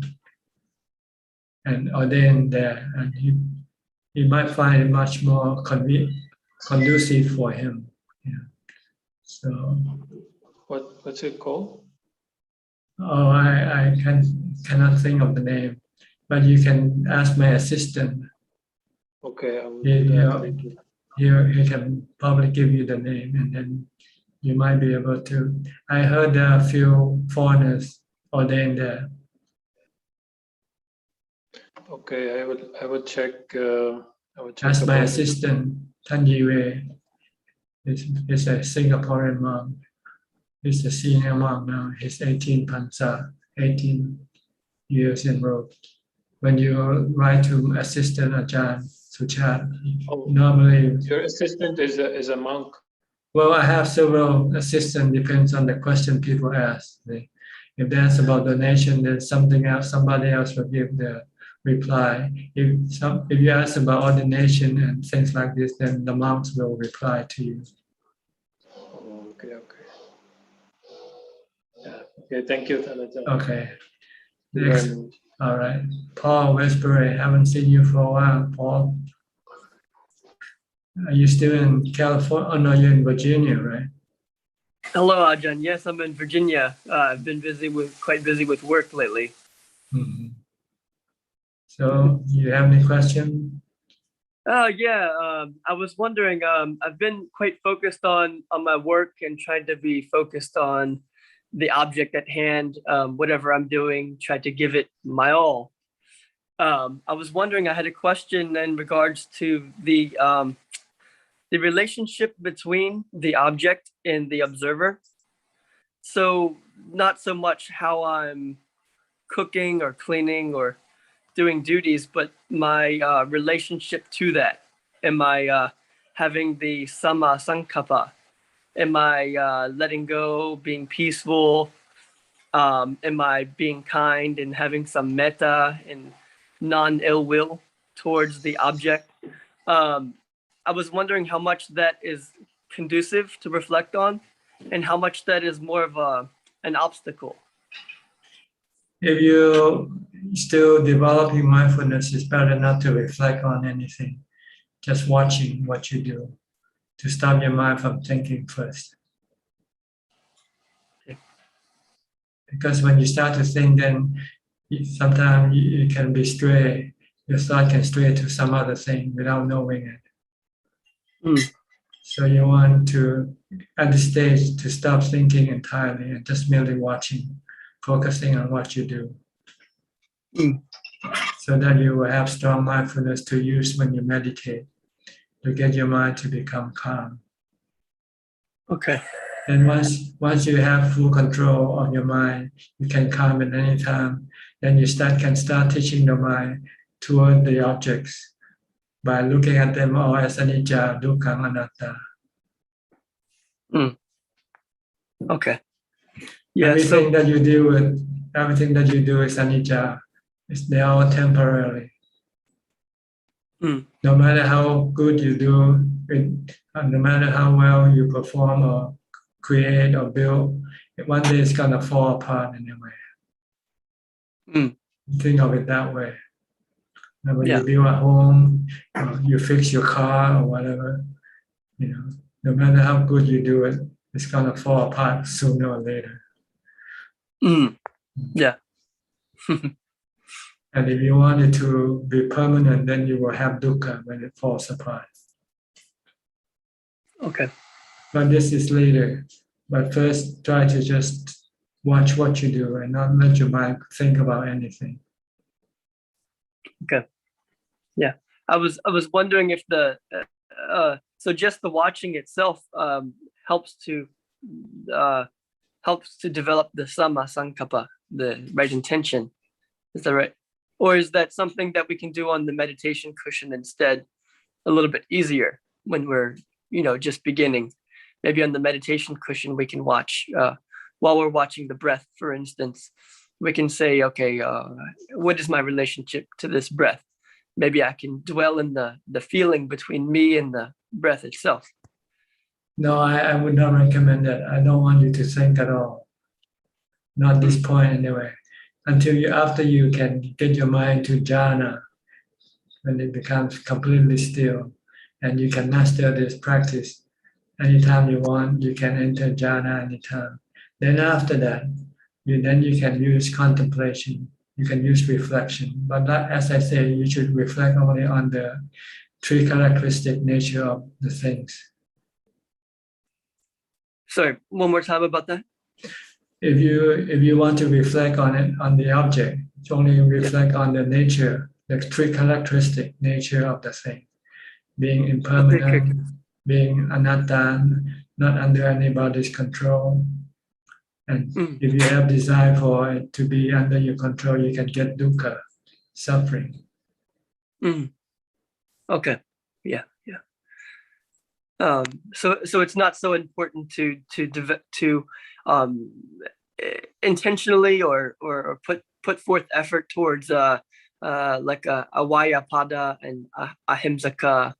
and ordained there, and he might find it much more conducive for him. Yeah. So, what's it called? oh, I cannot think of the name, but you can ask my assistant. Okay, I will do that. Thank you. He can probably give you the name, and then you might be able to. I heard there are a few foreigners ordained there. Okay, I would check. Ask my about it. assistant, Tan Yi Wei. He's a Singaporean monk. He's a senior monk now. He's 18 Pansa, 18 years enrolled. When you write to assistant Ajahn Suchat, normally. Your assistant is a monk. Well, I have several assistants, depends on the question people ask. If they ask about donation, then something else, somebody else will give the reply. If you ask about ordination and things like this, then the monks will reply to you. Okay. Yeah. Okay, thank you, Tanajan. Okay. Next. All right. Paul Westbury, haven't seen you for a while, Paul. Are you still in California? Oh, no, you're in Virginia, right? Hello, Ajahn. Yes, I'm in Virginia. I've been quite busy with work lately. Mm-hmm. So, you have any questions? Yeah. I was wondering. I've been quite focused on my work and trying to be focused on the object at hand. Whatever I'm doing, try to give it my all. I was wondering. I had a question in regards to the relationship between the object and the observer. So not so much how I'm cooking or cleaning or doing duties, but my relationship to that. Am I having the samma sankappa? Am I letting go, being peaceful? Am I being kind and having some metta and non-ill will towards the object? I was wondering how much that is conducive to reflect on and how much that is more of an obstacle. If you're still developing mindfulness, it's better not to reflect on anything, just watching what you do to stop your mind from thinking first. Okay. Because when you start to think, then sometimes you can be stray. Your thought can stray to some other thing without knowing it. So you want to, at this stage, to stop thinking entirely and just merely watching, focusing on what you do. So that you will have strong mindfulness to use when you meditate, to get your mind to become calm. Okay. And once you have full control on your mind, you can calm at any time. Then you can start teaching the mind toward the objects by looking at them all as anicca, dukkha, anatta. Okay. Yeah. Everything that you do is anicca. They are all temporary. No matter how good you do, no matter how well you perform or create or build, one day it's gonna fall apart anyway. Think of it that way. And when you build a home, you fix your car or whatever, no matter how good you do it, it's gonna fall apart sooner or later. Yeah. And if you want it to be permanent, then you will have dukkha when it falls apart. Okay. But this is later. But first, try to just watch what you do and not let your mind think about anything. Okay. Yeah. I was wondering if so just the watching itself helps to develop the samma sankappa, the right intention. Is that right? Or is that something that we can do on the meditation cushion instead, a little bit easier when we're, just beginning? Maybe on the meditation cushion, we can watch, while we're watching the breath, for instance, we can say, okay, what is my relationship to this breath? Maybe I can dwell in the feeling between me and the breath itself. No, I would not recommend that. I don't want you to think at all. Not this point anyway. Until after you can get your mind to jhana, when it becomes completely still, and you can master this practice. Anytime you want, you can enter jhana anytime. Then after that, you can use contemplation. You can use reflection. But that, as I say, you should reflect only on the three characteristic nature of the things. Sorry, one more time about that. If you want to reflect on it, on the object, it's only reflect on the nature, the three characteristic nature of the thing, being impermanent, being anatta, not under anybody's control. And if you have desire for it to be under your control, you can get dukkha, suffering. Okay. Yeah. So it's not so important to intentionally or put forth effort towards like a Vyapada and ahimsaka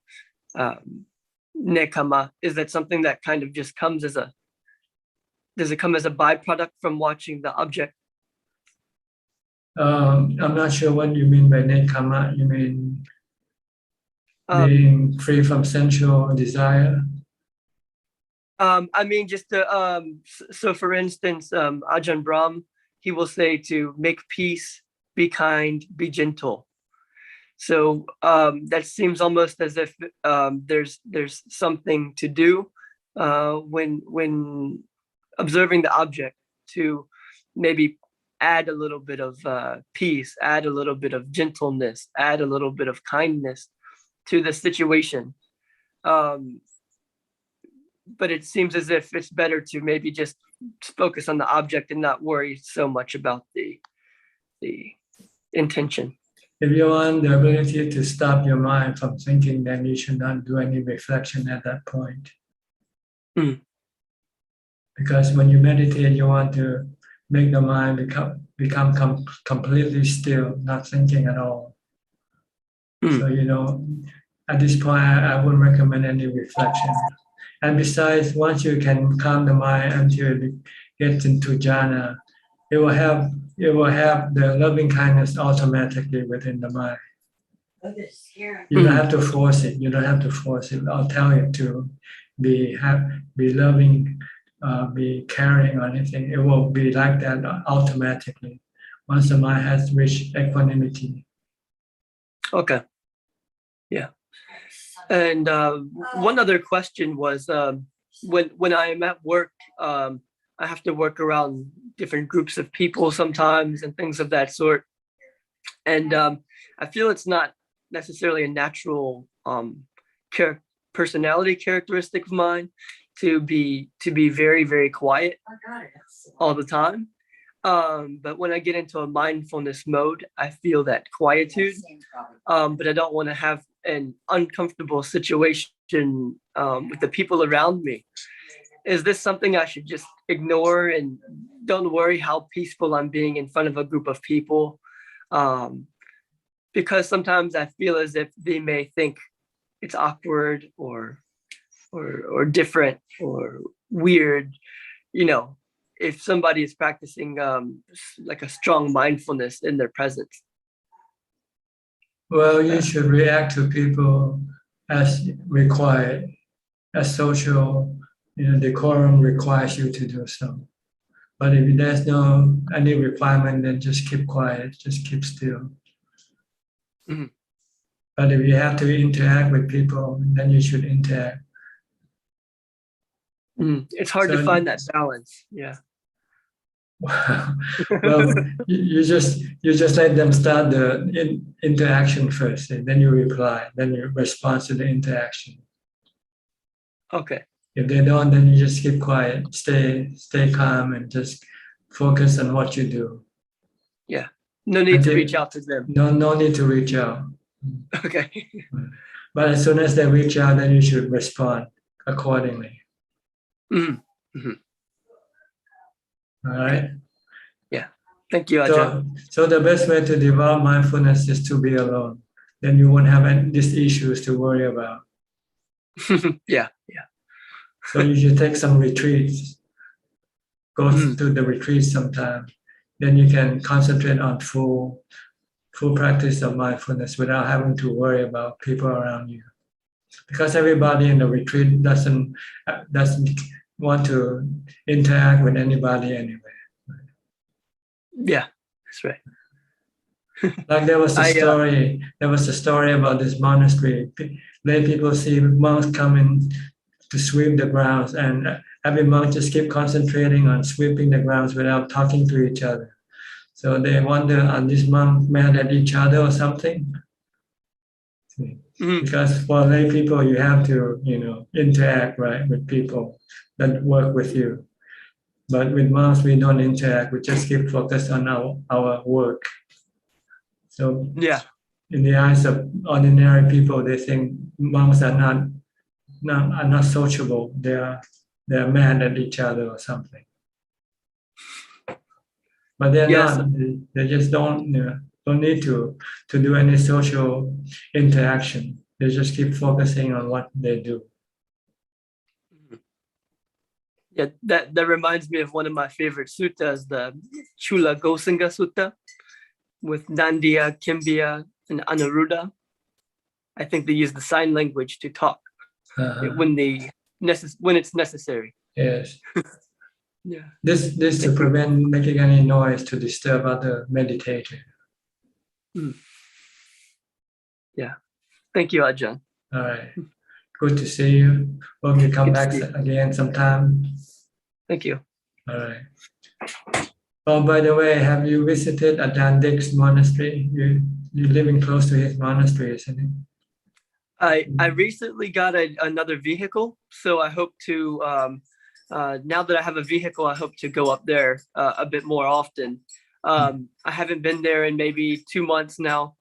nekama. Is that something that kind of just comes as does it come as a byproduct from watching the object? I'm not sure what you mean by nekama. You mean being free from sensual desire? I mean, just so for instance, Ajahn Brahm, he will say to make peace, be kind, be gentle. So that seems almost as if there's something to do when observing the object, to maybe add a little bit of peace, add a little bit of gentleness, add a little bit of kindness to the situation. But it seems as if it's better to maybe just focus on the object and not worry so much about the intention. If you want the ability to stop your mind from thinking, then you should not do any reflection at that point. Because when you meditate, you want to make the mind become completely still, not thinking at all. So, at this point, I wouldn't recommend any reflection. And besides, once you can calm the mind until it gets into jhana, it will have the loving kindness automatically within the mind. You don't have to force it. You don't have to force it. I'll tell it to be loving, be caring or anything. It will be like that automatically once the mind has reached equanimity. Okay. Yeah. And one other question was, when I am at work, I have to work around different groups of people sometimes and things of that sort. And I feel it's not necessarily a natural personality characteristic of mine to be very, very quiet all the time. But when I get into a mindfulness mode, I feel that quietude. But I don't want to have an uncomfortable situation with the people around me. Is this something I should just ignore and don't worry how peaceful I'm being in front of a group of people? Because sometimes I feel as if they may think it's awkward or different or weird, if somebody is practicing like a strong mindfulness in their presence. Well, you should react to people as required, as social, decorum requires you to do so. But if there's no any requirement, then just keep quiet, just keep still. But if you have to interact with people, then you should interact. It's hard to find that balance. Yeah. Well, you just let them start the interaction first, and then you reply, then you respond to the interaction. Okay. If they don't, then you just keep quiet, stay calm, and just focus on what you do. Yeah. No need to reach out to them. No need to reach out. Okay. But as soon as they reach out, then you should respond accordingly. All right. Yeah. Thank you, Ajahn. So the best way to develop mindfulness is to be alone. Then you won't have these issues to worry about. Yeah. So you should take some retreats. Go to the retreat sometime. Then you can concentrate on full practice of mindfulness without having to worry about people around you. Because everybody in the retreat doesn't want to interact with anybody anyway. Yeah, that's right. Like there was a story. There was a story about this monastery. Lay people see monks coming to sweep the grounds, and every monk just keep concentrating on sweeping the grounds without talking to each other. So they wonder, are these monks mad at each other or something? Because for lay people, you have to, interact, right, with people that work with you. But with monks, we don't interact. We just keep focused on our work. So yeah, in the eyes of ordinary people, they think monks are not sociable. They're mad at each other or something. But they're not. They just don't need to do any social interaction. They just keep focusing on what they do. Yeah, that reminds me of one of my favorite suttas, the Chula Gosinga Sutta, with Nandiya, Kimbya, and Anuruddha. I think they use the sign language to talk when it's necessary. Yes. Yeah. This to prevent making any noise to disturb other meditators. Yeah. Thank you, Ajahn. All right. Good to see you. Hope you come back again sometime. Thank you. All right. Oh, by the way, have you visited Ajahn Dik's monastery? You're living close to his monastery, isn't it? I recently got another vehicle, so I hope to, now that I have a vehicle, I hope to go up there a bit more often. I haven't been there in maybe 2 months now.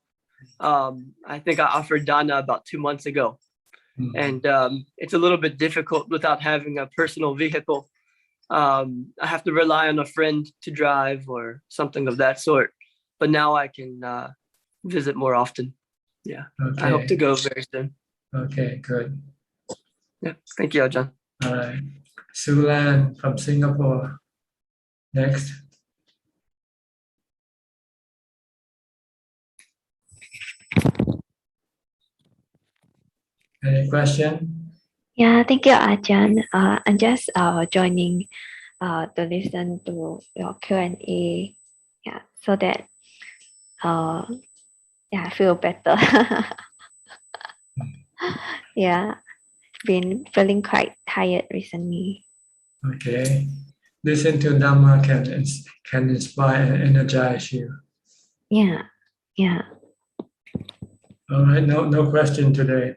I think I offered Dana about 2 months ago. And it's a little bit difficult without having a personal vehicle. I have to rely on a friend to drive or something of that sort. But now I can visit more often. Yeah, okay. I hope to go very soon. Okay, good. Yeah, thank you, Ajahn. All right. Sulan from Singapore. Next. Any question? Yeah, thank you, Ajahn. I'm just joining to listen to your Q&A. Yeah, so that I feel better. Yeah, been feeling quite tired recently. Okay. Listen to Dhamma can inspire and energize you. Yeah, yeah. All right, no question today.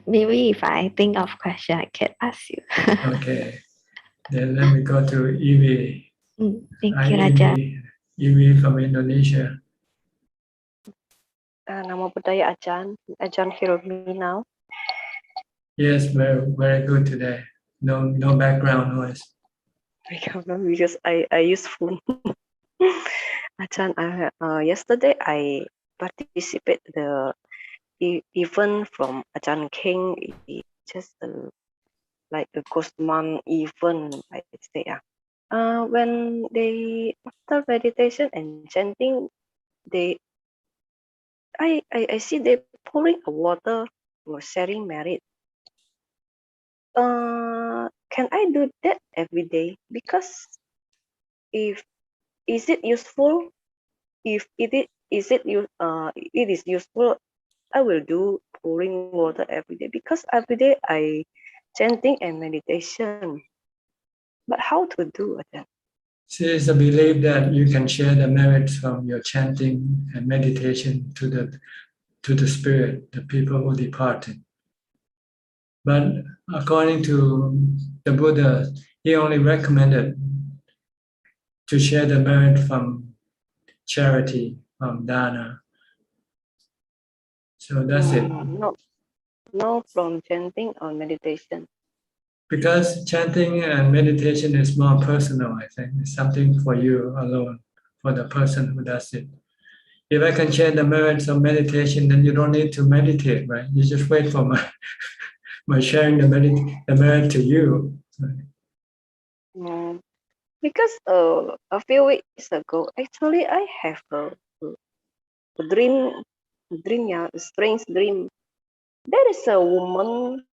Maybe if I think of question, I can ask you. Okay. Then let me go to Evie. Thank Hi, you, Ajahn. Evie from Indonesia. Namo Buddhaya, Ajahn. Ajahn hear me now? Yes, very good today. No background noise. Because I use phone. Ajahn, yesterday I participated the event from Ajahn King. Just like a Ghost-month event, I say. When they after meditation and chanting, I see they pouring a water or sharing merit. Can I do that every day? Because is it useful? If it is useful, I will do pouring water every day, because every day I chanting and meditation. But how to do that? It is a belief that you can share the merits from your chanting and meditation to the spirit, the people who departed. But according to the Buddha, he only recommended to share the merit from charity, from dana. So that's it. No, from chanting or meditation. Because chanting and meditation is more personal, I think. It's something for you alone, for the person who does it. If I can share the merits of meditation, then you don't need to meditate, right? You just wait for by sharing the merit to you. Because a few weeks ago, actually, I have a dream, yeah, a strange dream. There is a woman.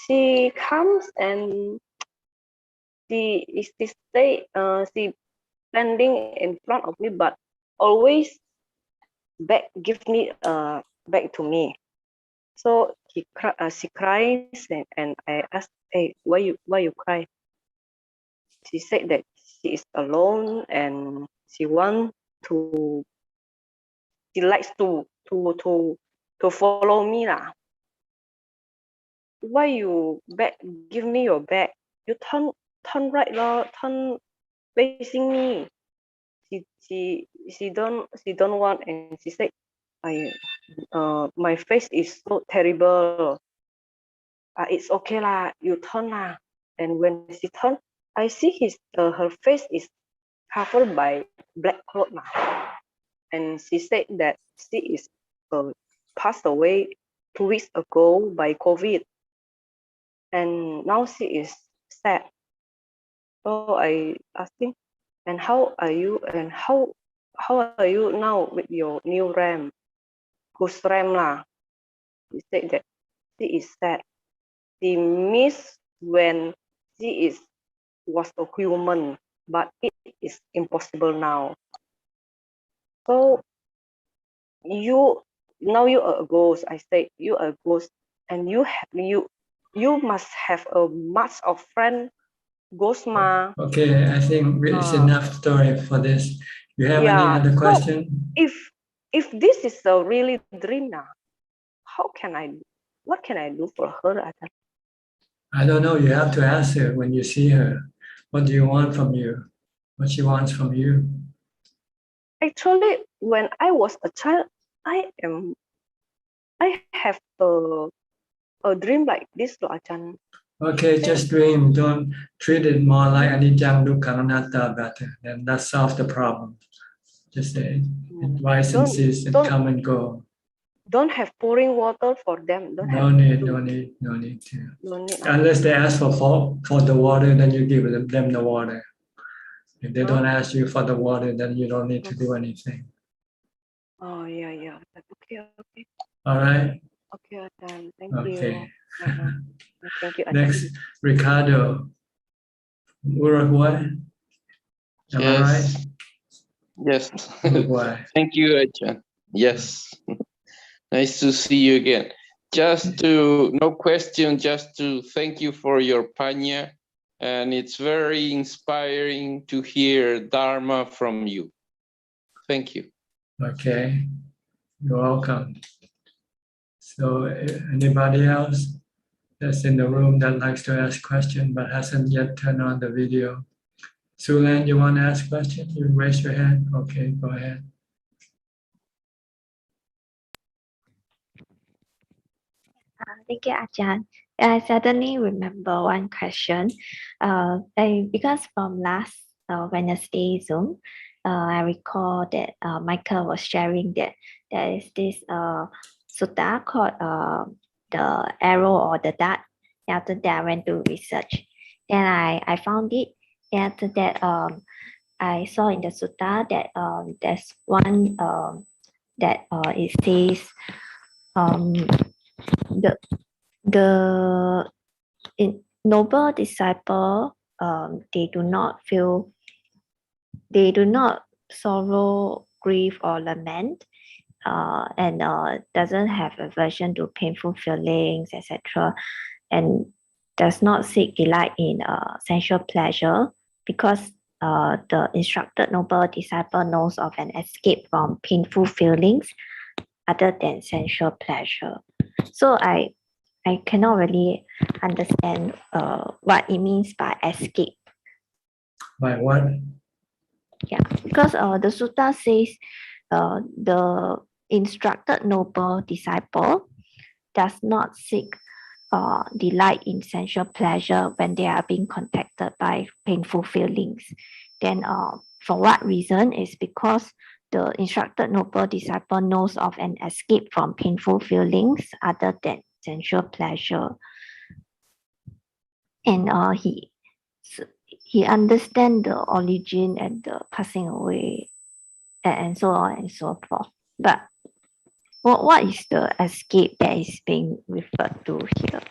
She comes and she stay. She standing in front of me, but always give me back to me. So she cries, and I asked, "Hey, why you cry?" She said that she is alone and she likes to follow me lah. Why you give me your back? You turn right lah, turn facing me. She don't want, and she said, my face is so terrible. It's okay lah, you turn lah. And when she turned, I see her face is covered by black cloth lah. And she said that she is passed away 2 weeks ago by COVID, and now she is sad. So I asking, and how are you? And how are you now with your new RAM? Whose RAM lah? She said that she is sad. She miss when she was a human, but it is impossible now. So you are a ghost. I say you are a ghost, and you must have a much of friend ghost ma. Okay, I think it's enough story for this. You have any other question? So if this is a really dream now, what can I do for her? I don't know. You have to ask her when you see her. What do you want from you? What she wants from you? Actually, when I was a child, I have a dream like this, Ajahn. Okay, just dream. Don't treat it more like anicca dukkha anatta better. Then that solves the problem. Just say it rises and come and go. Don't have pouring water for them. No need to. Unless they ask for the water, then you give them the water. If they don't ask you for the water, then you don't need to do anything. Oh yeah. Okay. All right. Okay, Ajahn. Thank Okay. you. Thank you, Ajahn. Next, Ricardo. Uruguay. Am I right? Yes. Uruguay. Thank you, Ajahn. Yes. Nice to see you again. No question, just to thank you for your panya. And it's very inspiring to hear Dharma from you. Thank you. Okay. You're welcome. So anybody else that's in the room that likes to ask question but hasn't yet turned on the video? Sulan, you want to ask question? You raise your hand. Okay, go ahead. Thank you, Ajahn. I suddenly remember one question. Because from last Wednesday Zoom, I recall that Michael was sharing that there is this sutta called the arrow or the dart. And after that, I went to research. Then I found it. And after that, I saw in the sutta that there's one that it says the noble disciple, they do not sorrow, grieve, or lament, and doesn't have aversion to painful feelings, etc., and does not seek delight in sensual pleasure, because the instructed noble disciple knows of an escape from painful feelings other than sensual pleasure. So I cannot really understand what it means by escape. By what? Yeah, because the sutta says the instructed noble disciple does not seek delight in sensual pleasure when they are being contacted by painful feelings. Then for what reason? Is because the instructed noble disciple knows of an escape from painful feelings other than sensual pleasure. And he understands the origin and the passing away and so on and so forth. But what is the escape that is being referred to here?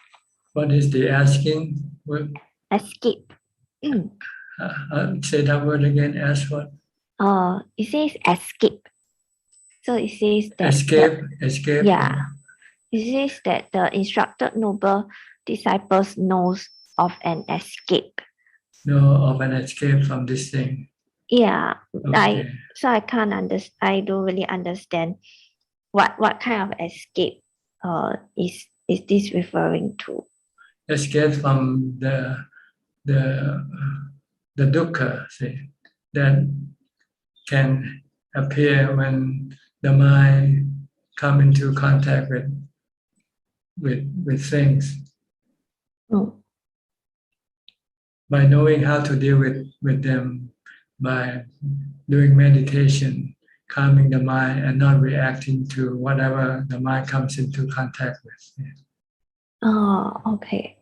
What is the asking? What, Escape. say that word again. Ask what? It says escape. So it says that escape. Yeah. It says that the instructed noble disciples knows of an escape. No, of an escape from this thing. Yeah. Okay. I can't understand. I don't really understand what kind of escape is this referring to? Escape from the dukkha, see, that can appear when the mind come into contact with things. By knowing how to deal with them, by doing meditation, calming the mind and not reacting to whatever the mind comes into contact with. Oh, okay.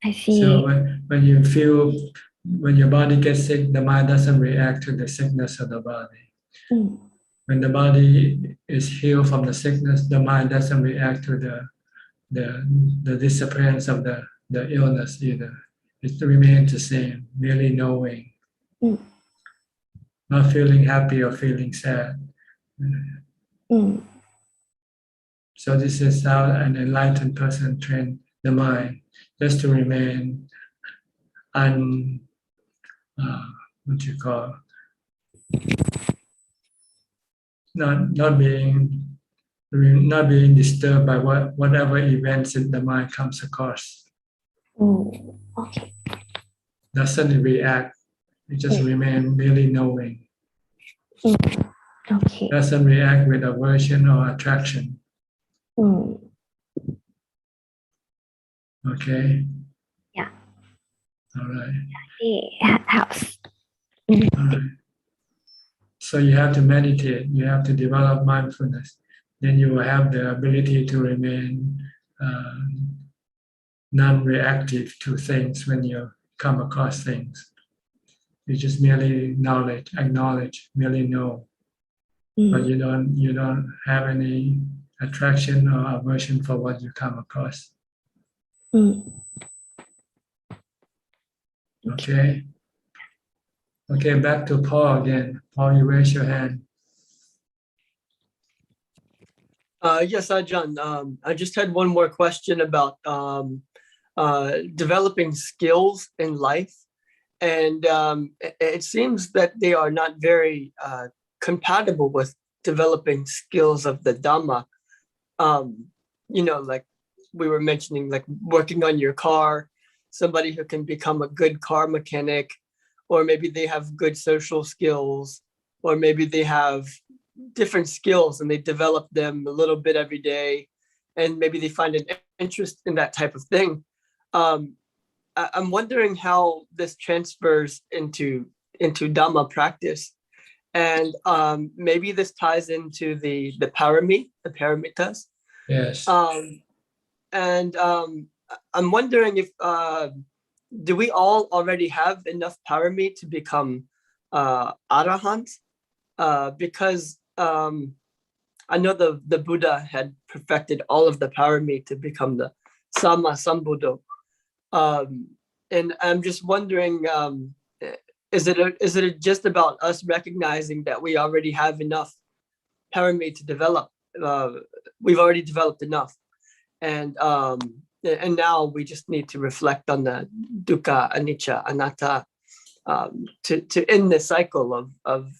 I see. So when you feel, when your body gets sick, the mind doesn't react to the sickness of the body. When the body is healed from the sickness, the mind doesn't react to the disappearance of the illness either. It remains the same, merely knowing, not feeling happy or feeling sad. So this is how an enlightened person trains the mind, just to remain not being disturbed by whatever events that the mind comes across. Okay. Doesn't react. It just remain merely knowing. Okay. Doesn't react with aversion or attraction. Okay. Yeah. All right. It helps. All right. So you have to meditate. You have to develop mindfulness. Then you will have the ability to remain non-reactive to things when you come across things. You just merely acknowledge, merely know, but you don't have any attraction or aversion for what you come across. Okay. Okay, back to Paul again. Paul, you raise your hand. Yes, Ajahn. I just had one more question about developing skills in life. And it seems that they are not very compatible with developing skills of the Dhamma. Like we were mentioning, like working on your car, somebody who can become a good car mechanic, or maybe they have good social skills, or maybe they have different skills and they develop them a little bit every day, and maybe they find an interest in that type of thing. I'm wondering how this transfers into Dhamma practice, and maybe this ties into the paramitas. Yes. And I'm wondering if do we all already have enough parami to become arahant? Because I know the Buddha had perfected all of the parami to become the Sama Sambuddha. And I'm just wondering, is it just about us recognizing that we already have enough parami to develop? We've already developed enough, and now we just need to reflect on the dukkha, anicca, anatta, to end the cycle of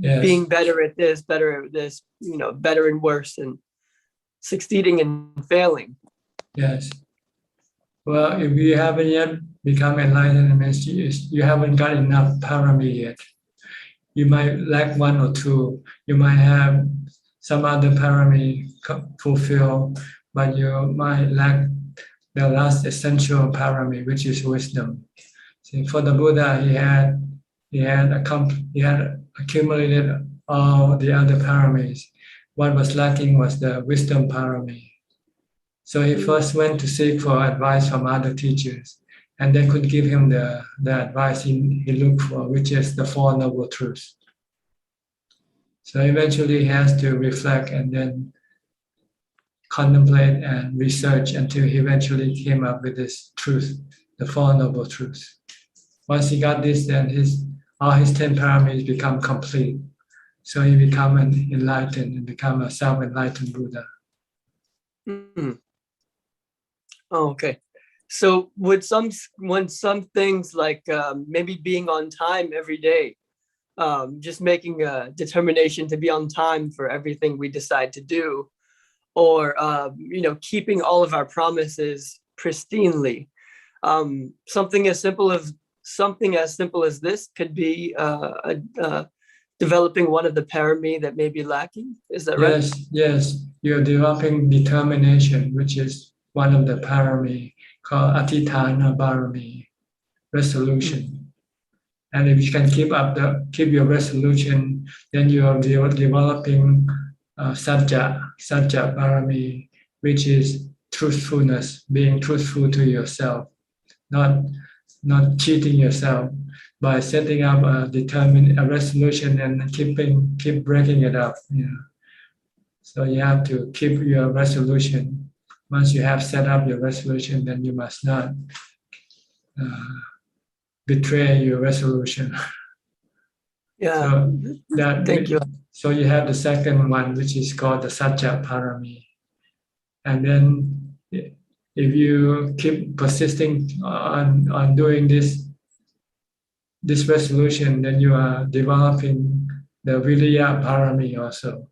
being better at this, better and worse, and succeeding and failing. Yes. Well, if you haven't yet become enlightened, it means you haven't got enough parami yet. You might lack one or two. You might have some other parami fulfilled, but you might lack the last essential parami, which is wisdom. See, for the Buddha, he had accumulated all the other paramis. What was lacking was the wisdom parami. So he first went to seek for advice from other teachers, and they could give him the advice he looked for, which is the Four Noble Truths. So eventually he has to reflect and then contemplate and research until he eventually came up with this truth, the Four Noble Truths. Once he got this, then all his 10 paramis become complete. So he become an enlightened and become a self-enlightened Buddha. Mm. Oh, okay. So when some things like maybe being on time every day, just making a determination to be on time for everything we decide to do, or keeping all of our promises pristinely. Something as simple as this could be developing one of the parami that may be lacking. Is that right? Yes. You're developing determination, which is one of the parami called Atithana Barami, resolution. And if you can keep your resolution, then you are developing Sajja Barami, which is truthfulness, being truthful to yourself, not cheating yourself by setting up a resolution and keep breaking it up. So you have to keep your resolution. Once you have set up your resolution, then you must not betray your resolution. Yeah. Thank you. So you have the second one, which is called the Sajja Parami. And then if you keep persisting on doing this resolution, then you are developing the Viriya Parami also,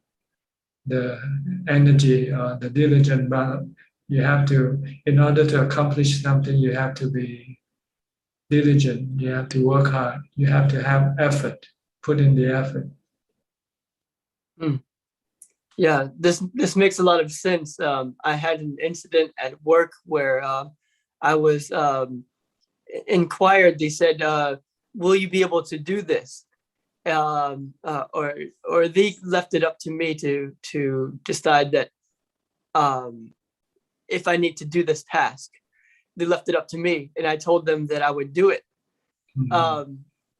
the energy or the diligent. You have to, in order to accomplish something, you have to be diligent. You have to work hard. You have to have effort, put in the effort. Yeah, this makes a lot of sense. I had an incident at work where I was inquired. They said, "Will you be able to do this?" Or they left it up to me to decide that if I need to do this task. They left it up to me, and I told them that I would do it.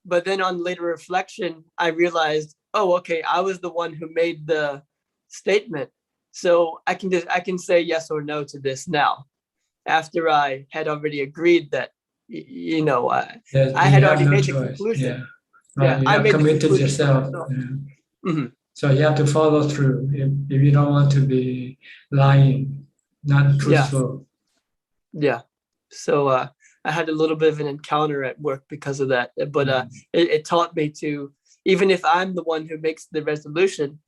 But then on later reflection, I realized, oh, okay, I was the one who made the statement, so I can say yes or no to this now, after I had already agreed that I had already made the conclusion. Right. You have committed yourself. So you have to follow through. If you don't want to be lying, not truthful. Yeah. So I had a little bit of an encounter at work because of that. But it taught me to, even if I'm the one who makes the resolution,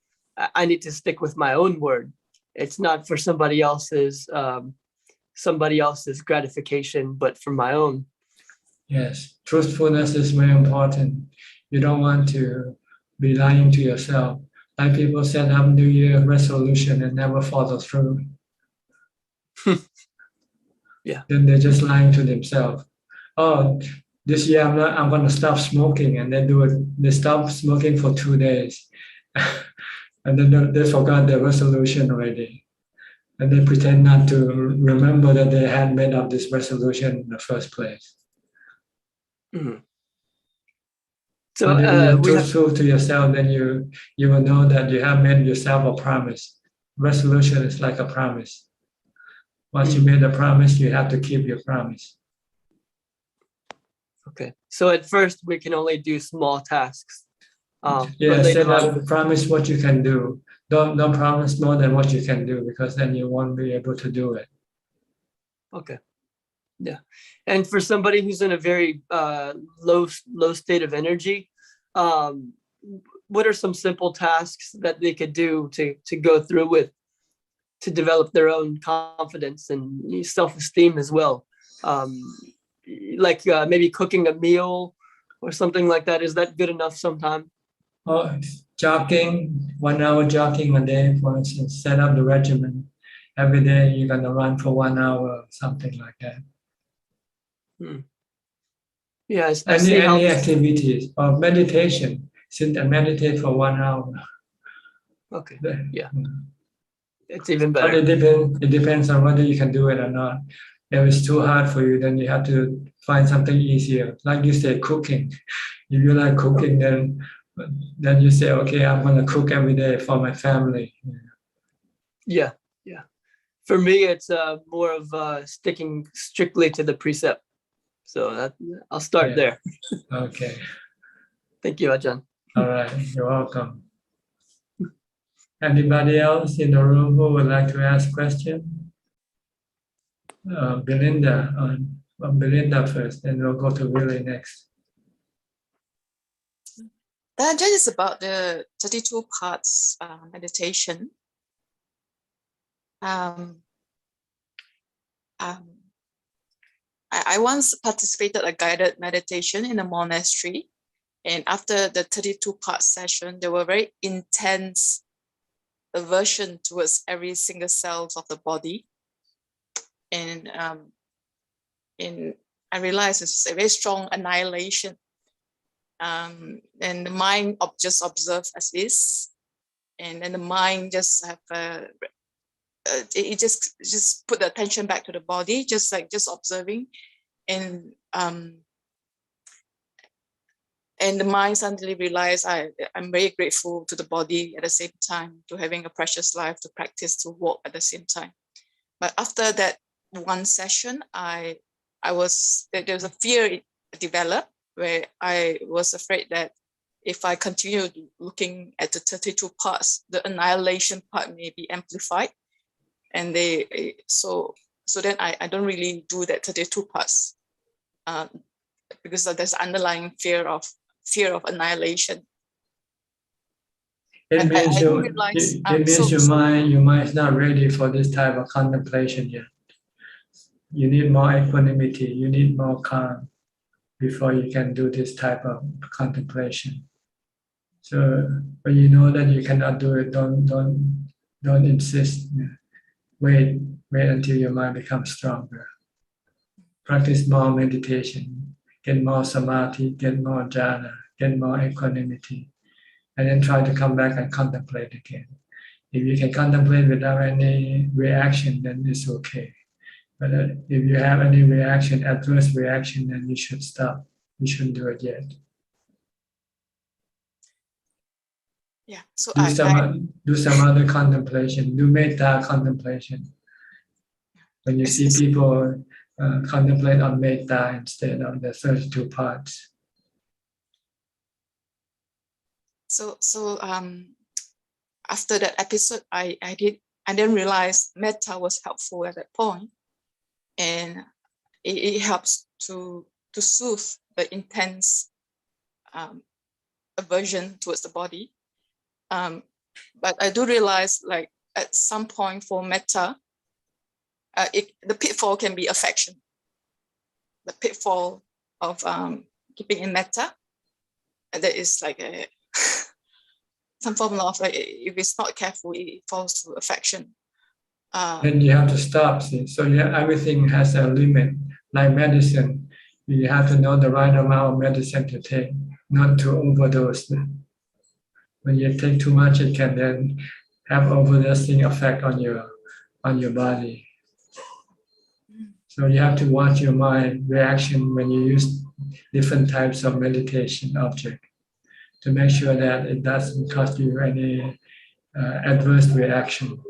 I need to stick with my own word. It's not for somebody else's gratification, but for my own. Yes, truthfulness is very important. You don't want to be lying to yourself. Like people set up New Year resolution and never follow through. Yeah. Then they're just lying to themselves. Oh, this year I'm going to stop smoking, and they stop smoking for 2 days. And then they forgot their resolution already. And they pretend not to remember that they had made up this resolution in the first place. So but if you're truthful to yourself, then you will know that you have made yourself a promise. Resolution is like a promise. Once you made a promise, you have to keep your promise. Okay. So at first we can only do small tasks. Set up, promise what you can do. Don't promise more than what you can do, because then you won't be able to do it. Okay. Yeah. And for somebody who's in a very low state of energy, what are some simple tasks that they could do to go through with, to develop their own confidence and self-esteem as well? Like maybe cooking a meal or something like that. Is that good enough sometime? Jogging, 1 hour jogging a day, for instance, set up the regimen. Every day you're going to run for 1 hour, something like that. Yes. Any activities or meditation. Sit and meditate for 1 hour. Okay. Yeah. it's even But better. it depends on whether you can do it or not. If it's too hard for you, then you have to find something easier. Like you say, cooking. If you like cooking, then you say, okay, I'm going to cook every day for my family. Yeah. For me, it's more of sticking strictly to the precept. So I'll start there. Okay. Thank you, Ajahn. All right. You're welcome. Anybody else in the room who would like to ask a question? Belinda, Belinda first, then we'll go to Willie next. That is about the 32 parts meditation. I once participated a guided meditation in a monastery, and after the 32 part session, there were very intense aversion towards every single cell of the body, and I realized it's a very strong annihilation, and the mind just observes as is, and then the mind just have it just put the attention back to the body, just observing, and the mind suddenly realized I'm very grateful to the body at the same time, to having a precious life, to practice, to walk at the same time. But after that one session, there was a fear developed, where I was afraid that if I continued looking at the 32 parts, the annihilation part may be amplified. And so then I don't really do that 32 parts because there's underlying fear of annihilation. It means your mind is not ready for this type of contemplation yet. You need more equanimity. You need more calm before you can do this type of contemplation. So when you know that you cannot do it, don't insist. Wait until your mind becomes stronger. Practice more meditation, get more samadhi, get more jhana, get more equanimity, and then try to come back and contemplate again. If you can contemplate without any reaction, then it's okay. But if you have any reaction, adverse reaction, then you should stop. You shouldn't do it yet. Yeah. So do some other contemplation. Do metta contemplation. When you see people contemplate on metta instead of the 32 parts. So after that episode, I didn't realize metta was helpful at that point, and it helps to soothe the intense aversion towards the body. But I do realize, like, at some point for metta, the pitfall can be affection. The pitfall of keeping in metta, that is like some form of, like, if it's not careful, it falls to affection. Then you have to stop. See? So everything has a limit. Like medicine, you have to know the right amount of medicine to take, not to overdose. When you take too much, it can then have overdosing effect on your body. So you have to watch your mind reaction when you use different types of meditation object to make sure that it doesn't cause you any adverse reaction.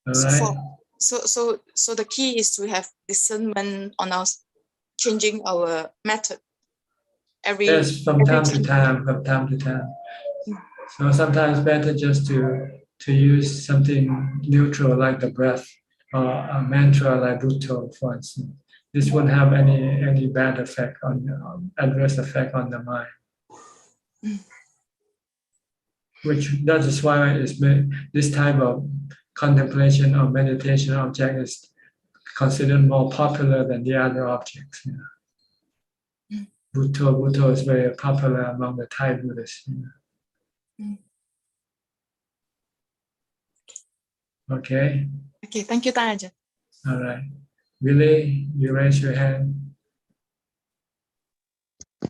All right. So the key is to have discernment on our changing our method. Yes, from time to time. So sometimes better just to use something neutral like the breath, or a mantra like Buddha, for instance. This won't have any bad effect adverse effect on the mind. That is why this type of contemplation or meditation object is considered more popular than the other objects. Buddha is very popular among the Thai Buddhists. Okay. Okay, thank you, Tanajan. All right. Willie, you raise your hand.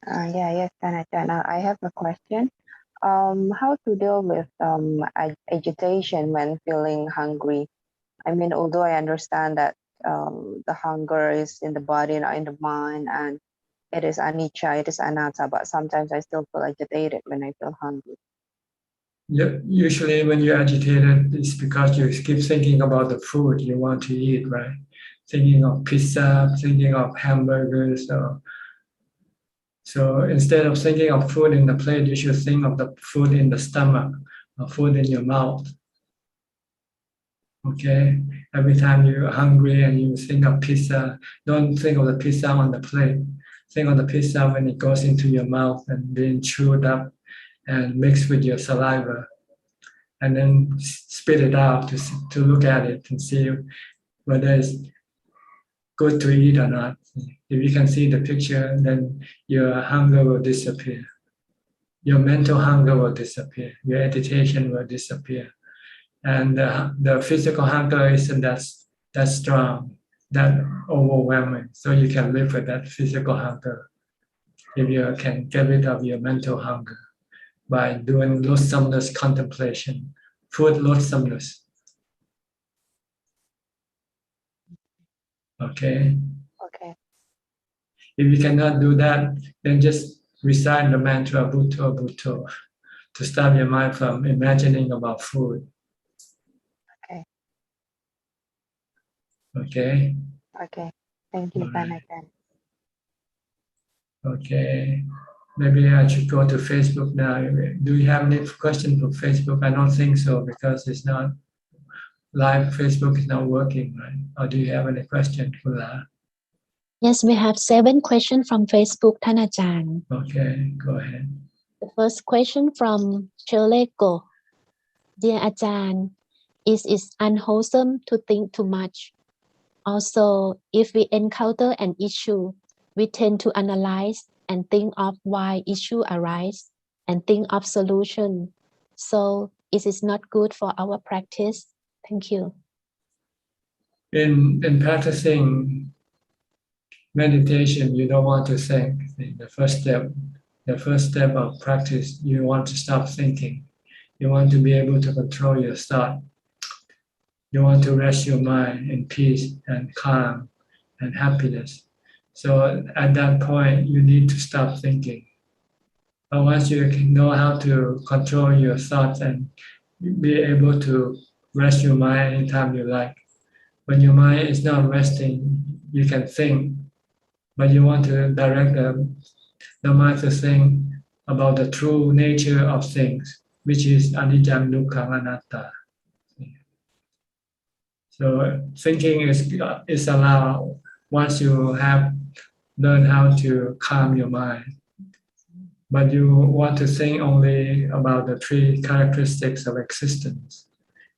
Yes, Tanajan. I have a question. how to deal with agitation when feeling hungry. I mean, although I understand that the hunger is in the body, not in the mind, and it is anicca, it is anatta, but sometimes I still feel agitated when I feel hungry. Usually when you're agitated, it's because you keep thinking about the food you want to eat, right? Thinking of pizza, thinking of hamburgers. So instead of thinking of food in the plate, you should think of the food in the stomach, or food in your mouth. Okay? Every time you're hungry and you think of pizza, don't think of the pizza on the plate. Think of the pizza when it goes into your mouth and being chewed up and mixed with your saliva. And then spit it out to look at it and see whether it's good to eat or not. If you can see the picture, then your hunger will disappear. Your mental hunger will disappear. Your agitation will disappear. And the physical hunger isn't that strong, that overwhelming. So you can live with that physical hunger if you can get rid of your mental hunger by doing loathsomeness contemplation, food loathsomeness. Okay? Okay. If you cannot do that, then just recite the mantra Bhutto Bhutto to stop your mind from imagining about food. Okay. Okay? Okay. Thank you, Panajan. Okay. Maybe I should go to Facebook now. Do you have any question for Facebook? I don't think so because it's not live. Facebook is not working, right? Or do you have any question for that? Yes, we have 7 questions from Facebook,ท่านอาจารย์. Okay, go ahead. The first question from Cheleko. Dear Ajahn, is it unwholesome to think too much? Also, if we encounter an issue, we tend to analyze and think of why issue arise and think of solution. So is it not good for our practice? Thank you. In practicing meditation, you don't want to think. The first step of practice, you want to stop thinking. You want to be able to control your thought. You want to rest your mind in peace and calm and happiness. So at that point, you need to stop thinking. But once you know how to control your thoughts and be able to rest your mind anytime you like, when your mind is not resting, you can think, but you want to direct the mind to think about the true nature of things, which is anicca, dukkha, anatta. So thinking is allowed once you have learned how to calm your mind. But you want to think only about the 3 characteristics of existence.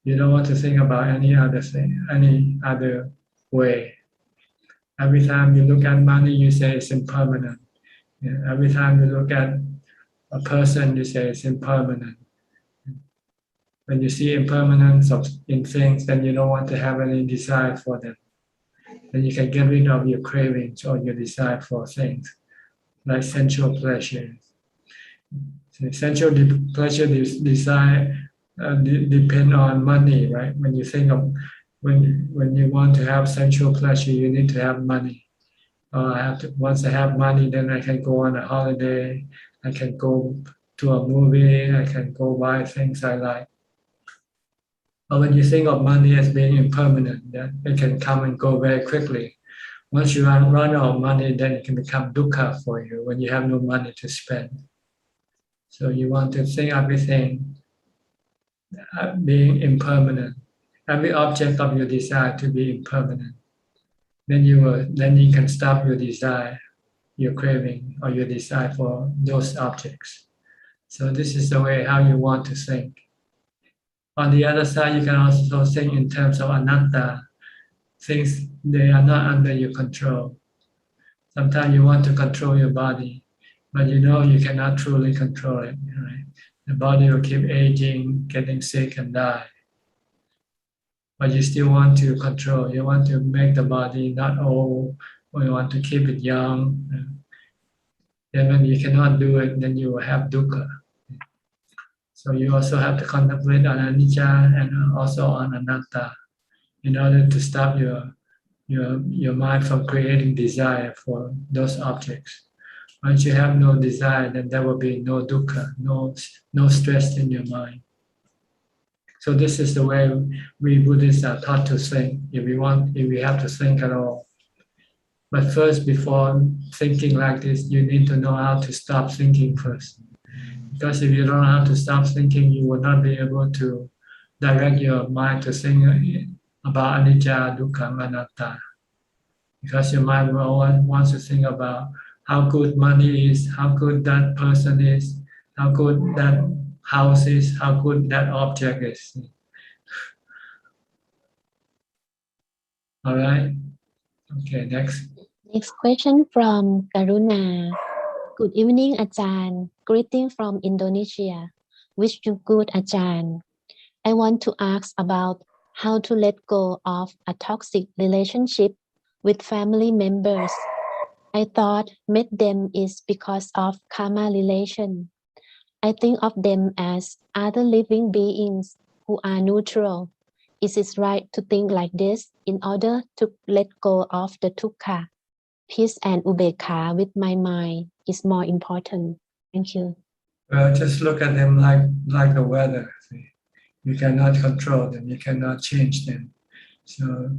You don't want to think about any other thing, any other way. Every time you look at money, you say it's impermanent. Every time you look at a person, you say it's impermanent. When you see impermanence in things, then you don't want to have any desire for them. Then you can get rid of your cravings or your desire for things, like sensual pleasures. So sensual pleasure desire depend on money, right? When you think of when you want to have sensual pleasure, you need to have money. Once I have money, then I can go on a holiday. I can go to a movie. I can go buy things I like. But when you think of money as being impermanent, that it can come and go very quickly. Once you run out of money, then it can become dukkha for you when you have no money to spend. So you want to think everything being impermanent, every object of your desire to be impermanent. Then you can stop your desire, your craving, or your desire for those objects. So this is the way how you want to think. On the other side, you can also think in terms of anatta. Things, they are not under your control. Sometimes you want to control your body, but you know you cannot truly control it. Right? The body will keep aging, getting sick, and die. But you still want to control. You want to make the body not old, or you want to keep it young. Then when you cannot do it, then you will have dukkha. So you also have to contemplate on anicca and also on anatta in order to stop your mind from creating desire for those objects. Once you have no desire, then there will be no dukkha, no stress in your mind. So this is the way we Buddhists are taught to think, if we have to think at all. But first, before thinking like this, you need to know how to stop thinking first. Because if you don't know how to stop thinking, you will not be able to direct your mind to think about anicca, dukkha, anatta. Because your mind will always want to think about how good money is, how good that person is, how good that house is, how good that object is. All right. Okay, next. Next question from Karuna. Good evening, Ajahn. Greeting from Indonesia. Wish you good, Ajahn. I want to ask about how to let go of a toxic relationship with family members. I thought met them is because of karma relation. I think of them as other living beings who are neutral. Is it right to think like this in order to let go of the dukkha? Peace and ubekha with my mind is more important. Thank you. Well, just look at them like the weather. You cannot control them. You cannot change them. So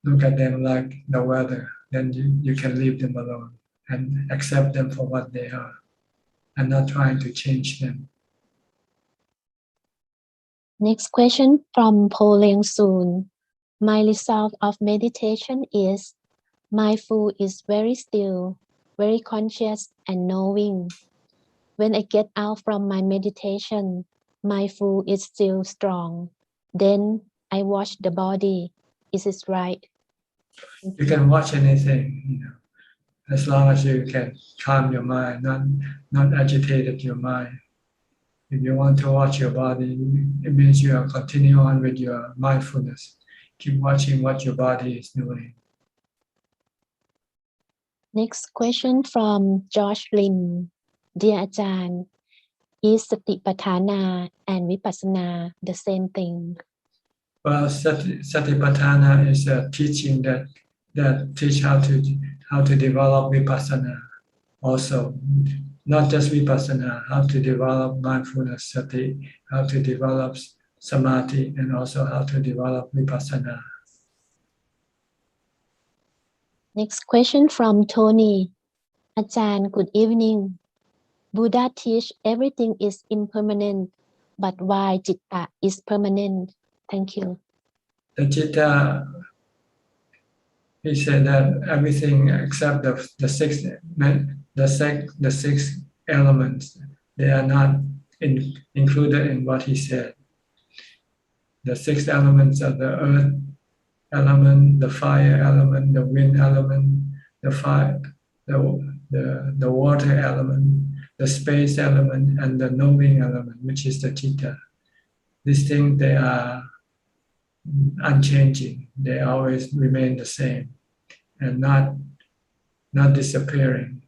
look at them like the weather. Then you can leave them alone and accept them for what they are and not trying to change them. Next question from Poleng Soon. My result of meditation is my food is very still, very conscious and knowing. When I get out from my meditation, my food is still strong. Then I watch the body. Is it right? You can watch anything, as long as you can calm your mind, not agitated your mind. If you want to watch your body, it means you are continue on with your mindfulness. Keep watching what your body is doing. Next question from Josh Lim. Dear Ajahn, is Satipatthana and Vipassana the same thing? Well, Satipatthana is a teaching that teach how to develop Vipassana also. Not just Vipassana, how to develop mindfulness, sati, how to develop samadhi, and also how to develop Vipassana. Next question from Tony. Ajahn, good evening. Buddha teach everything is impermanent, but why citta is permanent? Thank you. The citta, he said that everything except the six elements, they are not included in what he said. The 6 elements are the earth element, the fire element, the wind element, the water element, the space element, and the knowing element, which is the citta. These things, they are unchanging. They always remain the same and not disappearing.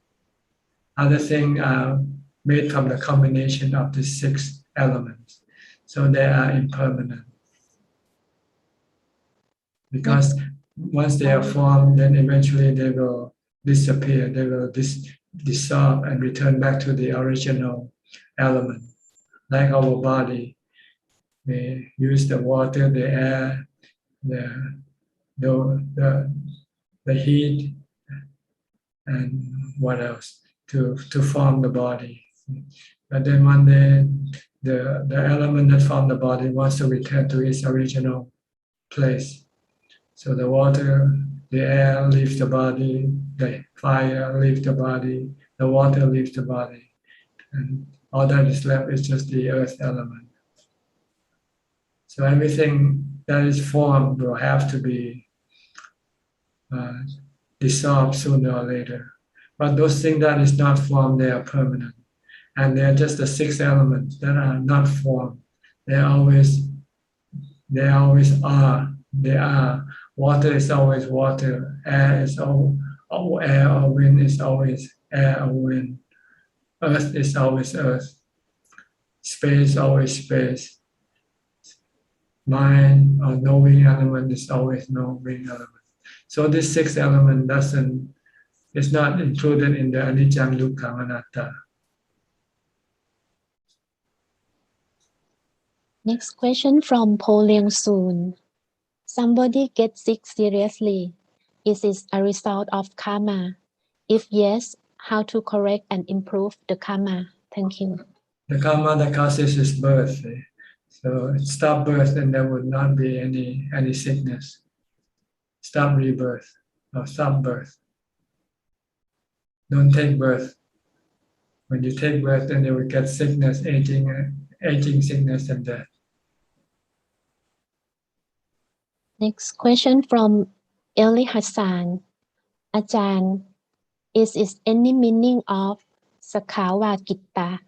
Other things are made from the combination of the 6 elements, so they are impermanent. Because once they are formed, then eventually they will disappear. They will dissolve and return back to the original element. Like our body, we use the water, the air, the heat, and what else to form the body. But then one day, the element that formed the body wants to return to its original place. So the water, the air leaves the body, the fire leaves the body, the water leaves the body, and all that is left is just the earth element. So everything that is formed will have to be dissolved sooner or later. But those things that is not formed, they are permanent. And they are just the 6 elements that are not formed. They always are. They are. Water is always water. Air is always air, or wind is always air or wind. Earth is always earth. Space, always space. Mind or knowing element is always knowing element. So this sixth element is not included in the anicca, dukkha, anatta. Next question from Po Leong Soon. Somebody gets sick seriously. Is it a result of karma? If yes, how to correct and improve the karma? Thank you. The karma that causes is birth. So stop birth and there would not be any sickness. Stop rebirth or stop birth. Don't take birth. When you take birth, then you will get sickness, aging, sickness, and death. Next question from Eli Hassan. Ajahn, is any meaning of Sakhawa Gitta?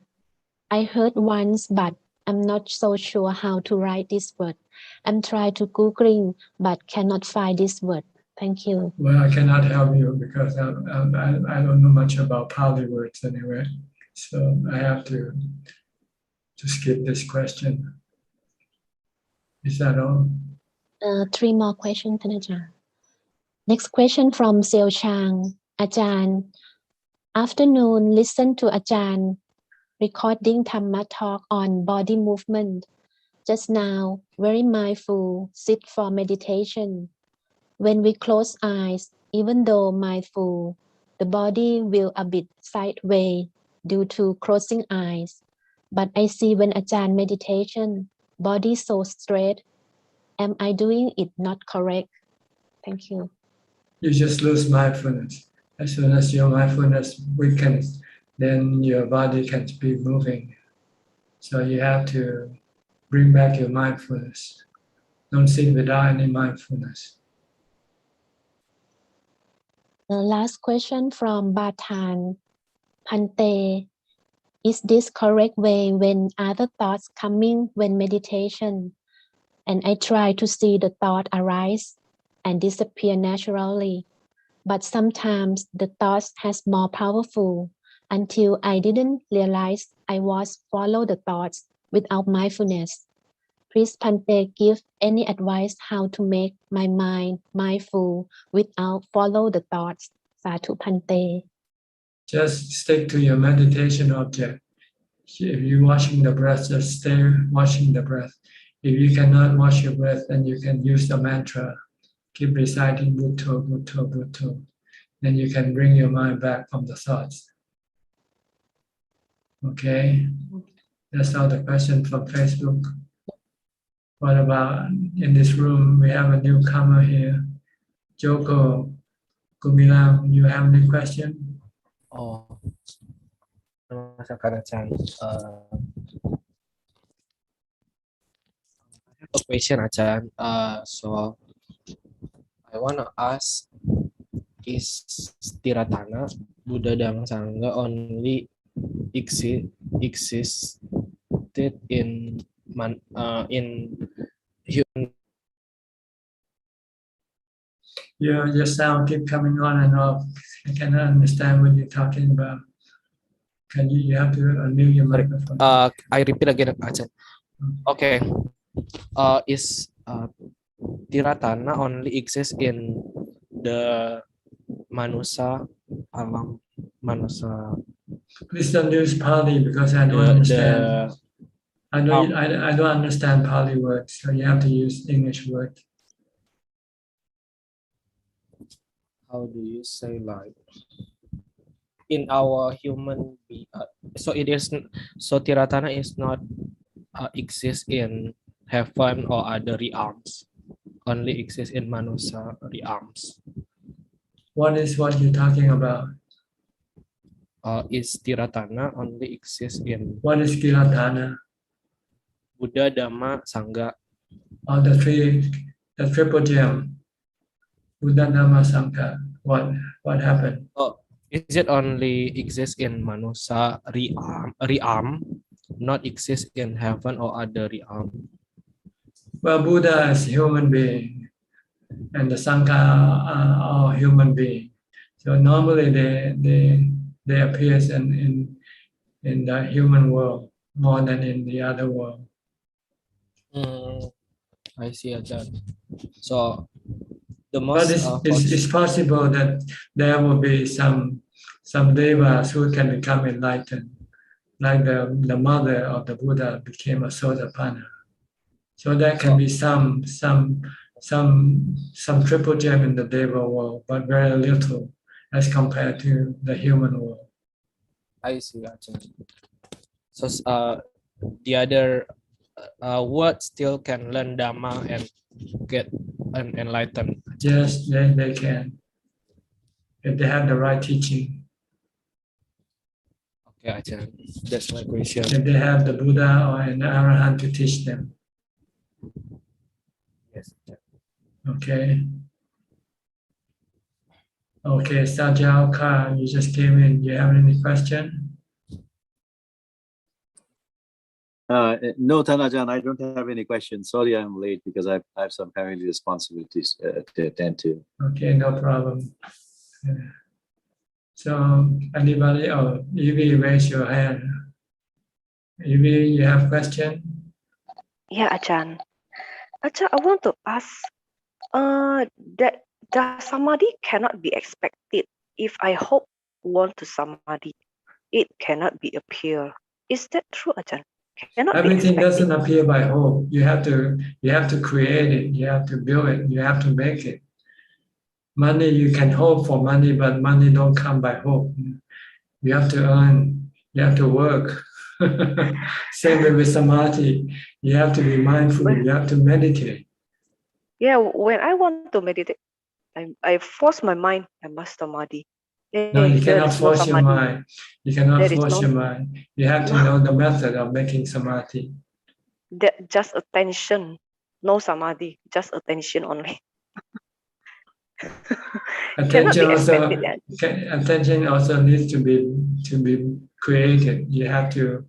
I heard once, but I'm not so sure how to write this word. I'm trying to Googling, but cannot find this word. Thank you. Well, I cannot help you because I don't know much about Pali words anyway. So I have to skip this question. Is that all? 3 more questions, Ajahn. Next question from Seo Chang. Ajahn, afternoon, listen to Ajahn recording Dhammatalk on body movement. Just now, very mindful, sit for meditation. When we close eyes, even though mindful, the body will a bit sideways due to closing eyes. But I see when Ajahn meditation, body so straight. Am I doing it not correct? Thank you. You just lose mindfulness. As soon as your mindfulness weakens, then your body can be moving. So you have to bring back your mindfulness. Don't sit without any mindfulness. The last question from Batan. Pante, is this correct way when other thoughts coming when meditation? And I try to see the thought arise and disappear naturally. But sometimes the thoughts has more powerful until I didn't realize I was follow the thoughts without mindfulness. Please Pante give any advice how to make my mind mindful without follow the thoughts. Satu Pante. Just stick to your meditation object. If you're watching the breath, just stay watching the breath. If you cannot watch your breath, then you can use the mantra. Keep reciting Bhutto, Bhutto, Bhutto. Then you can bring your mind back from the thoughts. Okay? That's all the question from Facebook. What about in this room? We have a newcomer here. Joko Kumila, you have any question? Oh, Namaskar Ajahn. I have a question, Ajahn. So I want to ask, is Tiratana, Buddha Dhamma Sangha only existed in human? Your sound keep coming on and off. I cannot understand what you're talking about. You have to unmute your microphone. I repeat again, Ajahn. Okay. Is Tiratana only exists in the Manusa alam Manusa? Please don't use Pali because I don't understand. I don't understand Pali words, so you have to use English words. How do you say like in our human being? So it is so Tiratana is not exist in heaven or other realms. Only exists in Manusa realms. What is what you're talking about? Is Tiratana only exists in? What is Tiratana? Buddha, Dhamma, Sangha. The triple gem. Buddha, Dhamma, Sangha. What happened? Is it only exists in Manusa realm, not exist in heaven or other realm? Well, Buddha is human being, and the Sangha are all human being. So normally they appear in the human world, more than in the other world. I see, Ajahn. So the But most it's possible that there will be some devas who can become enlightened, like the mother of the Buddha became a Sotapanna. So there can be some triple gem in the deva world, but very little as compared to the human world. I see, Ajahn. So the other what still can learn Dhamma and get enlightened? Yes, they can, if they have the right teaching. Okay, Ajahn. That's my question. If they have the Buddha or an Arahant to teach them. Yes. Okay. Okay, Sajal Ka, you just came in. Do you have any question? No, Tanajan, I don't have any questions. Sorry, I'm late because I have some family responsibilities to attend to. Okay, no problem. So, anybody? Oh, Evie, raise your hand. Evie, you have question? Yeah, Ajahn. Ajahn, I want to ask, that the samadhi cannot be expected. If I hope want to samadhi, it cannot be appear. Is that true, Ajahn? Cannot be Everything expected. doesn't appear by hope. You have to create it. You have to build it. You have to make it. Money, you can hope for money, but money don't come by hope. You have to earn. You have to work. Same way with samadhi. You have to be mindful. You have to meditate. Yeah, when I want to meditate, I force my mind, I must samadhi. No, you There cannot is no force your samadhi. mind. You cannot There is force no, your mind. You have to know the method of making samadhi. that just attention, no samadhi, just attention only. Cannot be expected. Attention also needs to be created. You have to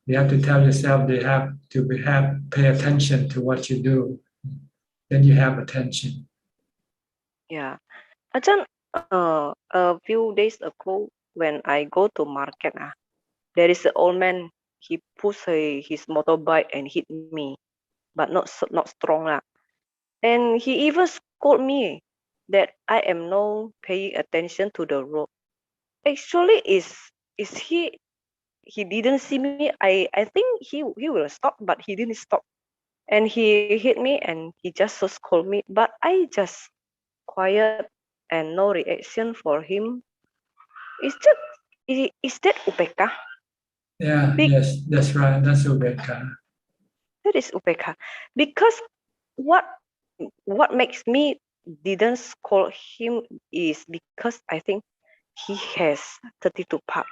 tell yourself they have to pay attention to what you do. Then you have attention. Yeah. Ajahn, a few days ago, when I go to market, there is an old man. He pushed his motorbike and hit me, but not strong. And he even scolded me that I am not paying attention to the road. Actually, is he didn't see me. I think he will stop, but he didn't stop. And he hit me and he just so scolded me. But I just quiet and no reaction for him. Is that upeka? Yeah, yes, that's right. That's ubeka. That is upeka. Because what makes me didn't scold him is because I think he has 32 part.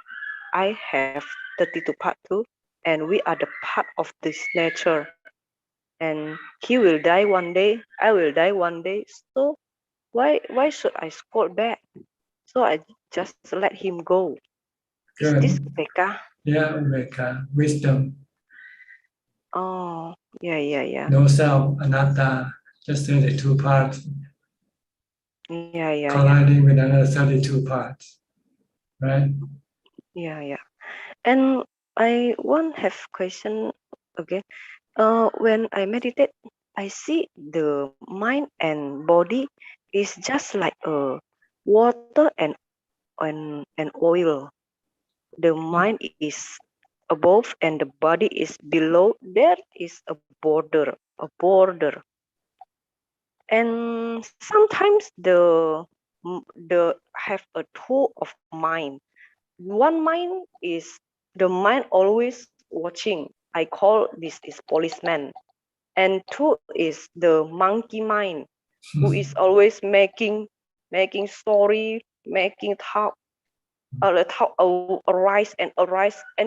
I have 32 part too, and we are the part of this nature. And he will die one day. I will die one day. So why should I scold back? So I just let him go. Is this Good. upeka? Yeah, ubeka. Wisdom. Oh, yeah. No self, anatta, just 32 parts Yeah. colliding with another 32 parts, right? Yeah. And I want have question again. When I meditate, I see the mind and body is just like water and oil. The mind is above and the body is below. There is a border. And sometimes the have a two of mind. One mind is the mind always watching. I call this is policeman. And two is the monkey mind, who is always making story, making talk, arise and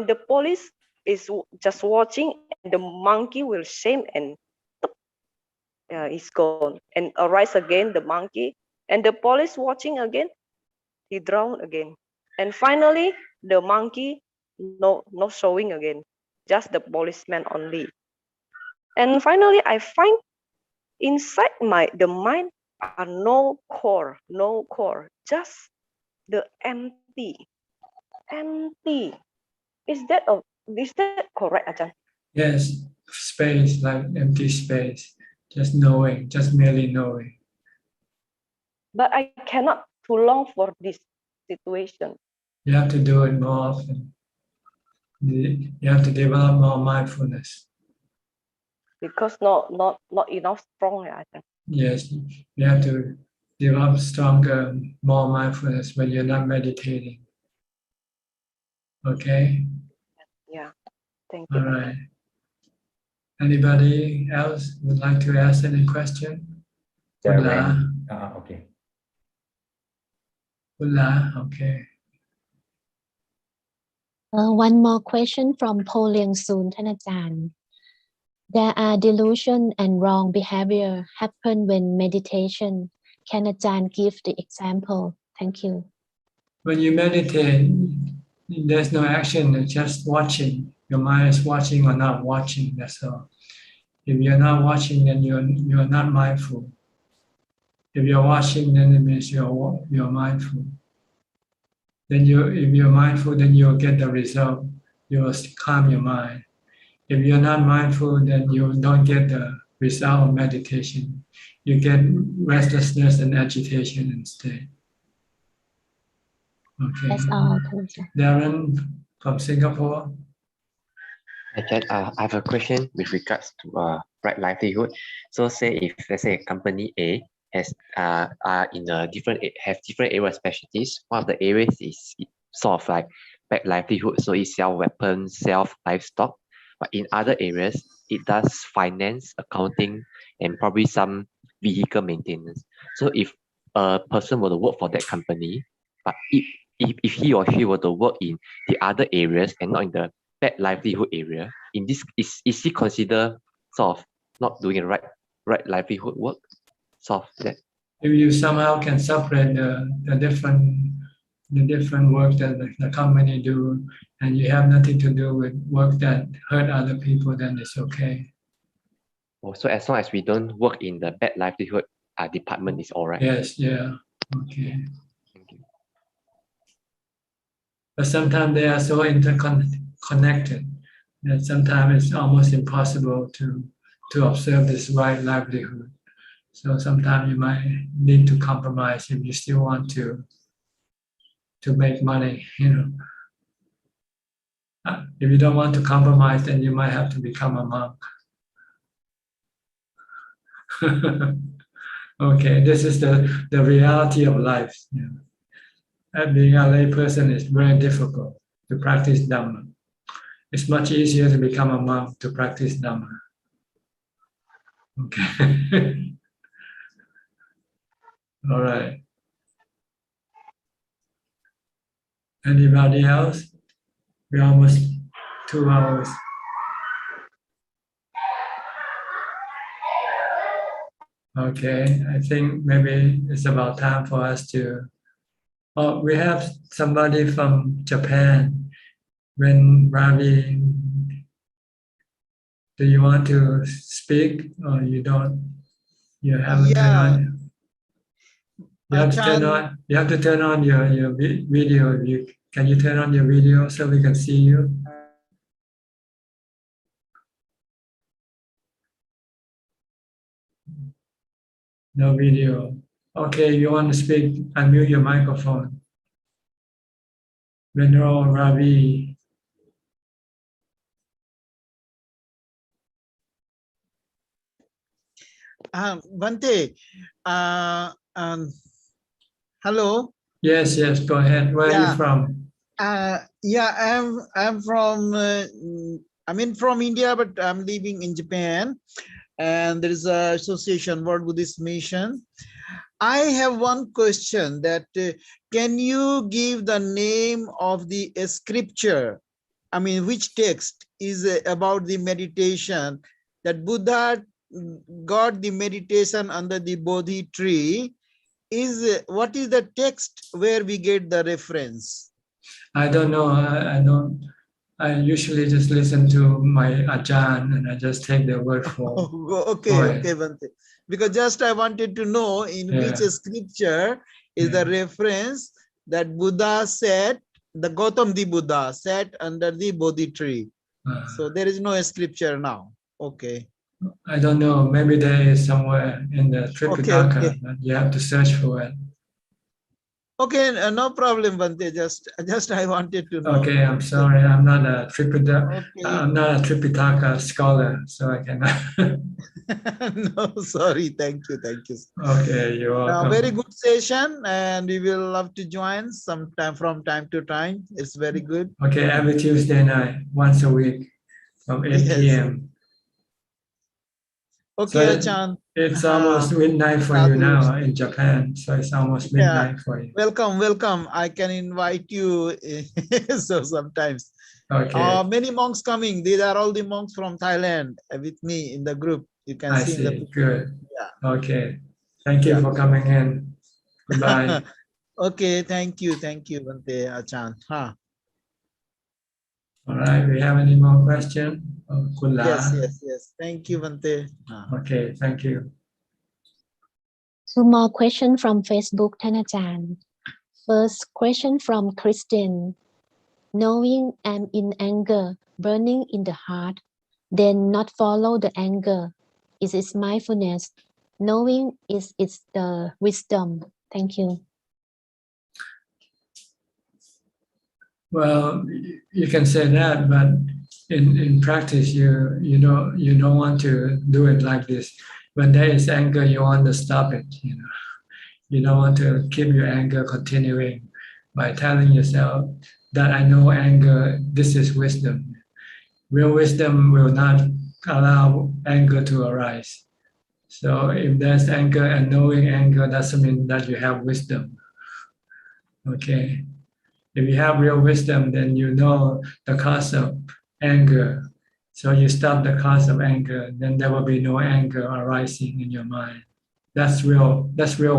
the police is just watching, and the monkey will shame and he's gone, and arise again the monkey, and the police watching again, he drowned again, and finally the monkey no showing again, just the policeman only. And finally I find inside the mind are no core, just the empty. Is that Is that correct, Ajahn? Yes, space, like empty space, just knowing, just merely knowing. But I cannot too long for this situation. You have to do it more often. You have to develop more mindfulness. Because not enough strong, Ajahn. Yes, you have to develop stronger, more mindfulness when you're not meditating. Okay? Yeah, thank you. All right. Anybody else would like to ask any question? Ulla? Okay. Ulla, okay. One more question from Po Liang Soon,ท่านอาจารย์ There are delusion and wrong behavior happen when meditation. Can Ajahn give the example? Thank you. When you meditate, there's no action, it's just watching. Your mind is watching or not watching, that's all. If you're not watching, then you're not mindful. If you're watching, then it means you're mindful. Then if you're mindful, then you'll get the result. You will calm your mind. If you're not mindful, then you don't get the result of meditation. You get restlessness and agitation instead. Okay. That's all. Darren from Singapore. I have a question with regards to right livelihood. So say if let's say company A has in a different area of specialties. One of the areas is sort of like right livelihood, so it sells weapons, sells livestock. But in other areas, it does finance, accounting, and probably some vehicle maintenance. So if a person were to work for that company, but if he or she were to work in the other areas and not in the bad livelihood area, in this is he considered sort of not doing the right livelihood work? Sort of that. If you somehow can separate the different work that the company do, and you have nothing to do with work that hurt other people, then it's okay. Oh, so as long as we don't work in the bad livelihood department, is all right. Yes, yeah, okay. But sometimes they are so interconnected that sometimes it's almost impossible to observe this right livelihood. So sometimes you might need to compromise if you still want to make money, you know. If you don't want to compromise, then you might have to become a monk. Okay, this is the reality of life. You know. And being a lay person is very difficult to practice Dhamma. It's much easier to become a monk to practice Dhamma. Okay. All right. Anybody else? We're almost 2 hours. Okay, I think maybe it's about time for us to. Oh, we have somebody from Japan. When Ravi, do you want to speak or you don't? You haven't turned on. You have to turn on. You have to turn on your video. Can you turn on your video so we can see you? No video. Okay, you want to speak? Unmute your microphone. Venerable Ravi. Bhante, hello. Yes, go ahead. Where are you from? I'm from. From India, but I'm living in Japan, and there is an association, World Buddhist Mission. I have one question that can you give the name of the scripture? Which text is about the meditation that Buddha got the meditation under the Bodhi tree? What is the text where we get the reference? I don't know. I don't. I usually just listen to my Ajahn and I just take their word for. Okay, Bhante. Because just I wanted to know in which scripture is the reference that Buddha said, the Gautam the Buddha sat under the Bodhi tree. So there is no scripture now. Okay. I don't know. Maybe there is somewhere in the Tripitaka, Okay. but you have to search for it. Okay, no problem, Bante. Just I wanted to know. Okay, I'm sorry. I'm not a Okay. I'm not a Tripitaka scholar, so I cannot. No, sorry. Thank you. Okay, you're welcome. Very good session, and we will love to join sometime from time to time. It's very good. Okay, every Tuesday night, once a week, from 8 Yes. p.m. Okay, So Achan. it's almost midnight for you now in Japan. So it's almost midnight for you. Welcome. I can invite you. So sometimes. Okay. Many monks coming. These are all the monks from Thailand with me in the group. You can I see in the see. picture. Good. Yeah. Okay. Thank you for coming in. Goodbye. Okay. Thank you, Bante Achan. All right. We have any more questions? Yes. Thank you, Bante. Okay. Thank you. Two more questions from Facebook, Thanachan. First question from Christine. Knowing I'm in anger, burning in the heart, then not follow the anger. Is it mindfulness? Knowing is the wisdom. Thank you. Well, you can say that, but in practice, you don't want to do it like this. When there is anger, you want to stop it. You don't want to keep your anger continuing by telling yourself that I know anger. This is wisdom. Real wisdom will not allow anger to arise. So if there's anger and knowing anger doesn't mean that you have wisdom. Okay. If you have real wisdom, then you know the cause of anger. So you stop the cause of anger, then there will be no anger arising in your mind. That's real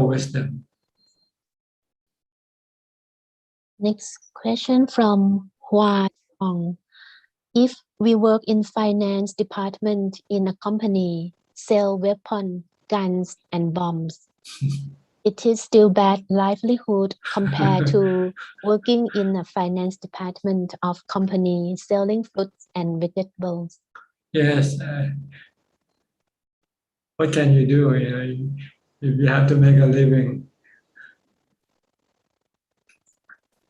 wisdom. Next question from Hua Chong. If we work in finance department in a company, sell weapons, guns, and bombs, it is still bad livelihood compared to working in a finance department of company selling fruits and vegetables. Yes. What can you do? If you have to make a living,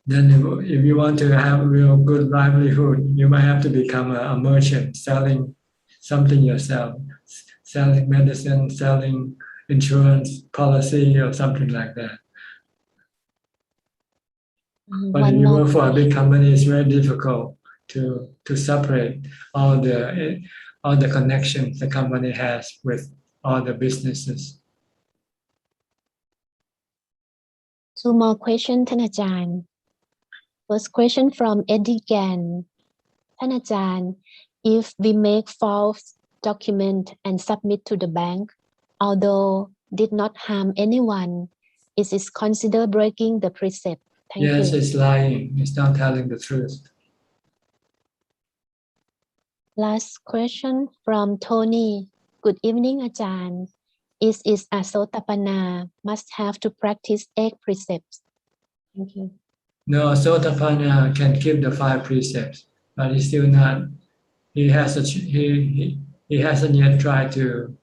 then if you want to have a real good livelihood, you might have to become a merchant, selling something yourself, selling medicine, selling insurance policy or something like that. But if you work for a big company, it's very difficult to separate all the connections the company has with all the businesses. Two more questions, Thanachan. First question from Eddie Gan. Thanachan, if we make false document and submit to the bank, although did not harm anyone, is it considered breaking the precept? Thank you. Yes, it's lying. It's not telling the truth. Last question from Tony. Good evening, Ajahn. Is a Sotapanna must have to practice 8 precepts? Thank you. No, Sotapanna can keep the 5 precepts, but he's still not. He hasn't yet tried to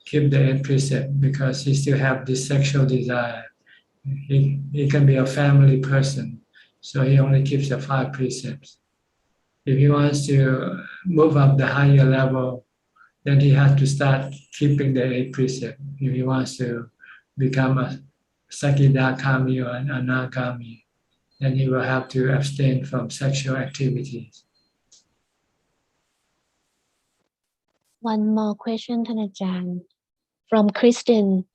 keep the 8 precepts because he still have this sexual desire. He can be a family person, so he only keeps the 5 precepts. If he wants to move up the higher level, then he has to start keeping the 8 precepts. If he wants to become a Sakidakami or an Anagami, then he will have to abstain from sexual activities. One more question, Thanachan. From Kristen.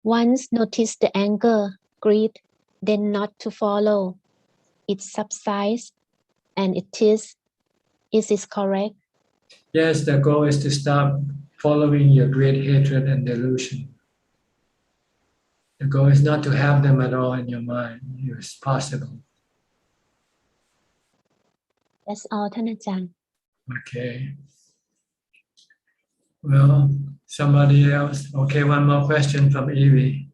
Once notice the anger, greed, then not to follow. It subsides and it is it correct? Yes, the goal is to stop following your greed, hatred, and delusion. The goal is not to have them at all in your mind, if it's possible. That's all, Thanachan. Okay. Well, somebody else. Okay, one more question from Evie.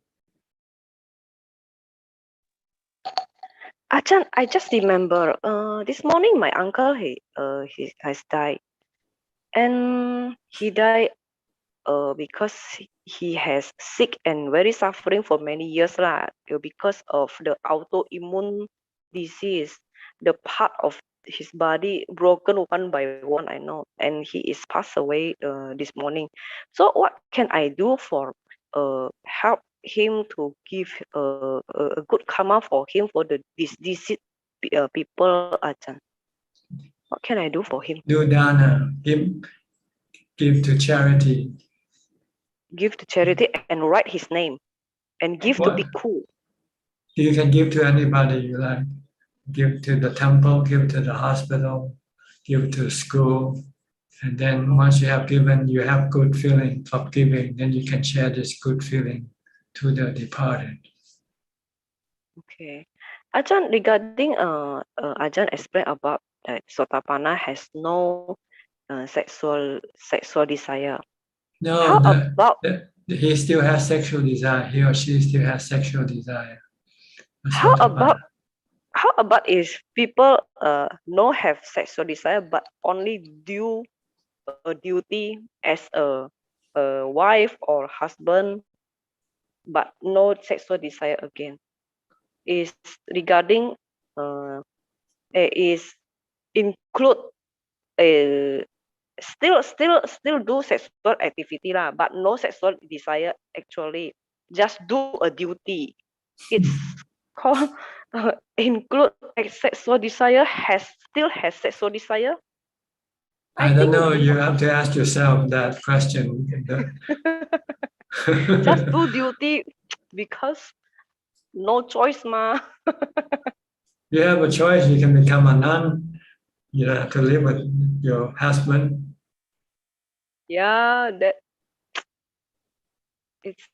Ajahn, I just remember this morning my uncle he has died, and he died because he has sick and very suffering for many years lah, because of the autoimmune disease. The part of his body broken one by one, I know, and he is passed away this morning. So what can I do for help him to give a good karma for him for the deceased people, Ajahn? What can I do for him? Do dana, give to charity. Give to charity and write his name and give to What? bhikkhu. You can give to anybody you like. Give to the temple, give to the hospital, give to school. And then once you have given, you have good feeling of giving, then you can share this good feeling to the departed. Okay. Ajahn, regarding Ajahn explained about that Sotapanna has no sexual desire. No, he still has sexual desire. He or she still has sexual desire. How about if people no have sexual desire but only do a duty as a wife or husband, but no sexual desire again? Is regarding is include still do sexual activity lah, but no sexual desire actually. Just do a duty. It's called include sexual desire, still has sexual desire. I don't know. You have to ask yourself that question. Just do duty because no choice ma. You have a choice. You can become a nun. You don't have to live with your husband. Yeah, that it's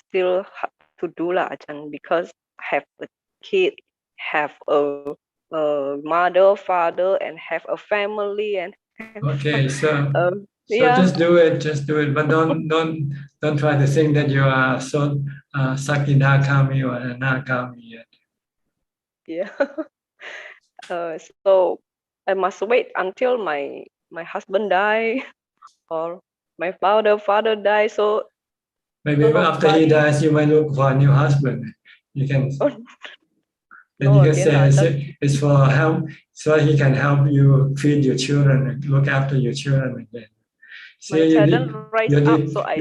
still hard to do lah, Ajahn, because have a kid, have a mother, father, and have a family, and Okay, so yeah. just do it, but don't try to think that you are so sakidakami or anagami yet. Yeah. So I must wait until my husband die or my father die. So maybe after he dies, you might look for a new husband. You can. Then you can say it's for help, so he can help you feed your children and look after your children again. See, your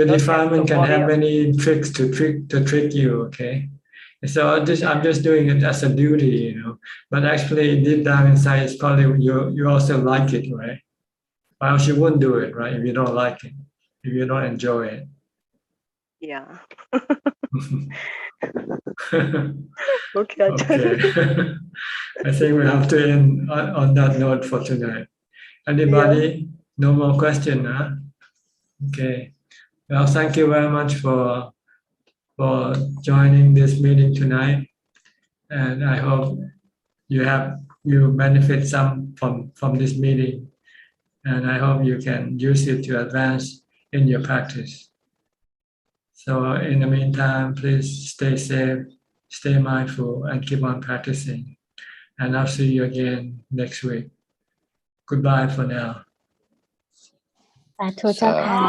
defilement can have many tricks to trick you. Okay, so I'm just doing it as a duty, But actually, deep down inside, it's probably you also like it, right? Or else you wouldn't do it, right? If you don't like it, if you don't enjoy it. Yeah. Okay. I think we have to end on that note for tonight. Anybody? Yeah. No more question, huh? Okay. Well, thank you very much for joining this meeting tonight, and I hope you benefit some from this meeting, and I hope you can use it to advance in your practice. So in the meantime, please stay safe, stay mindful, and keep on practicing. And I'll see you again next week. Goodbye for now. สาธุเจ้าค่ะ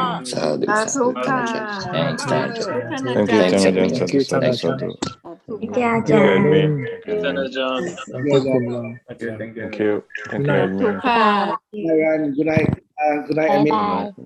Thanks, Thank you, Thank you. Good night, Admin. Bye bye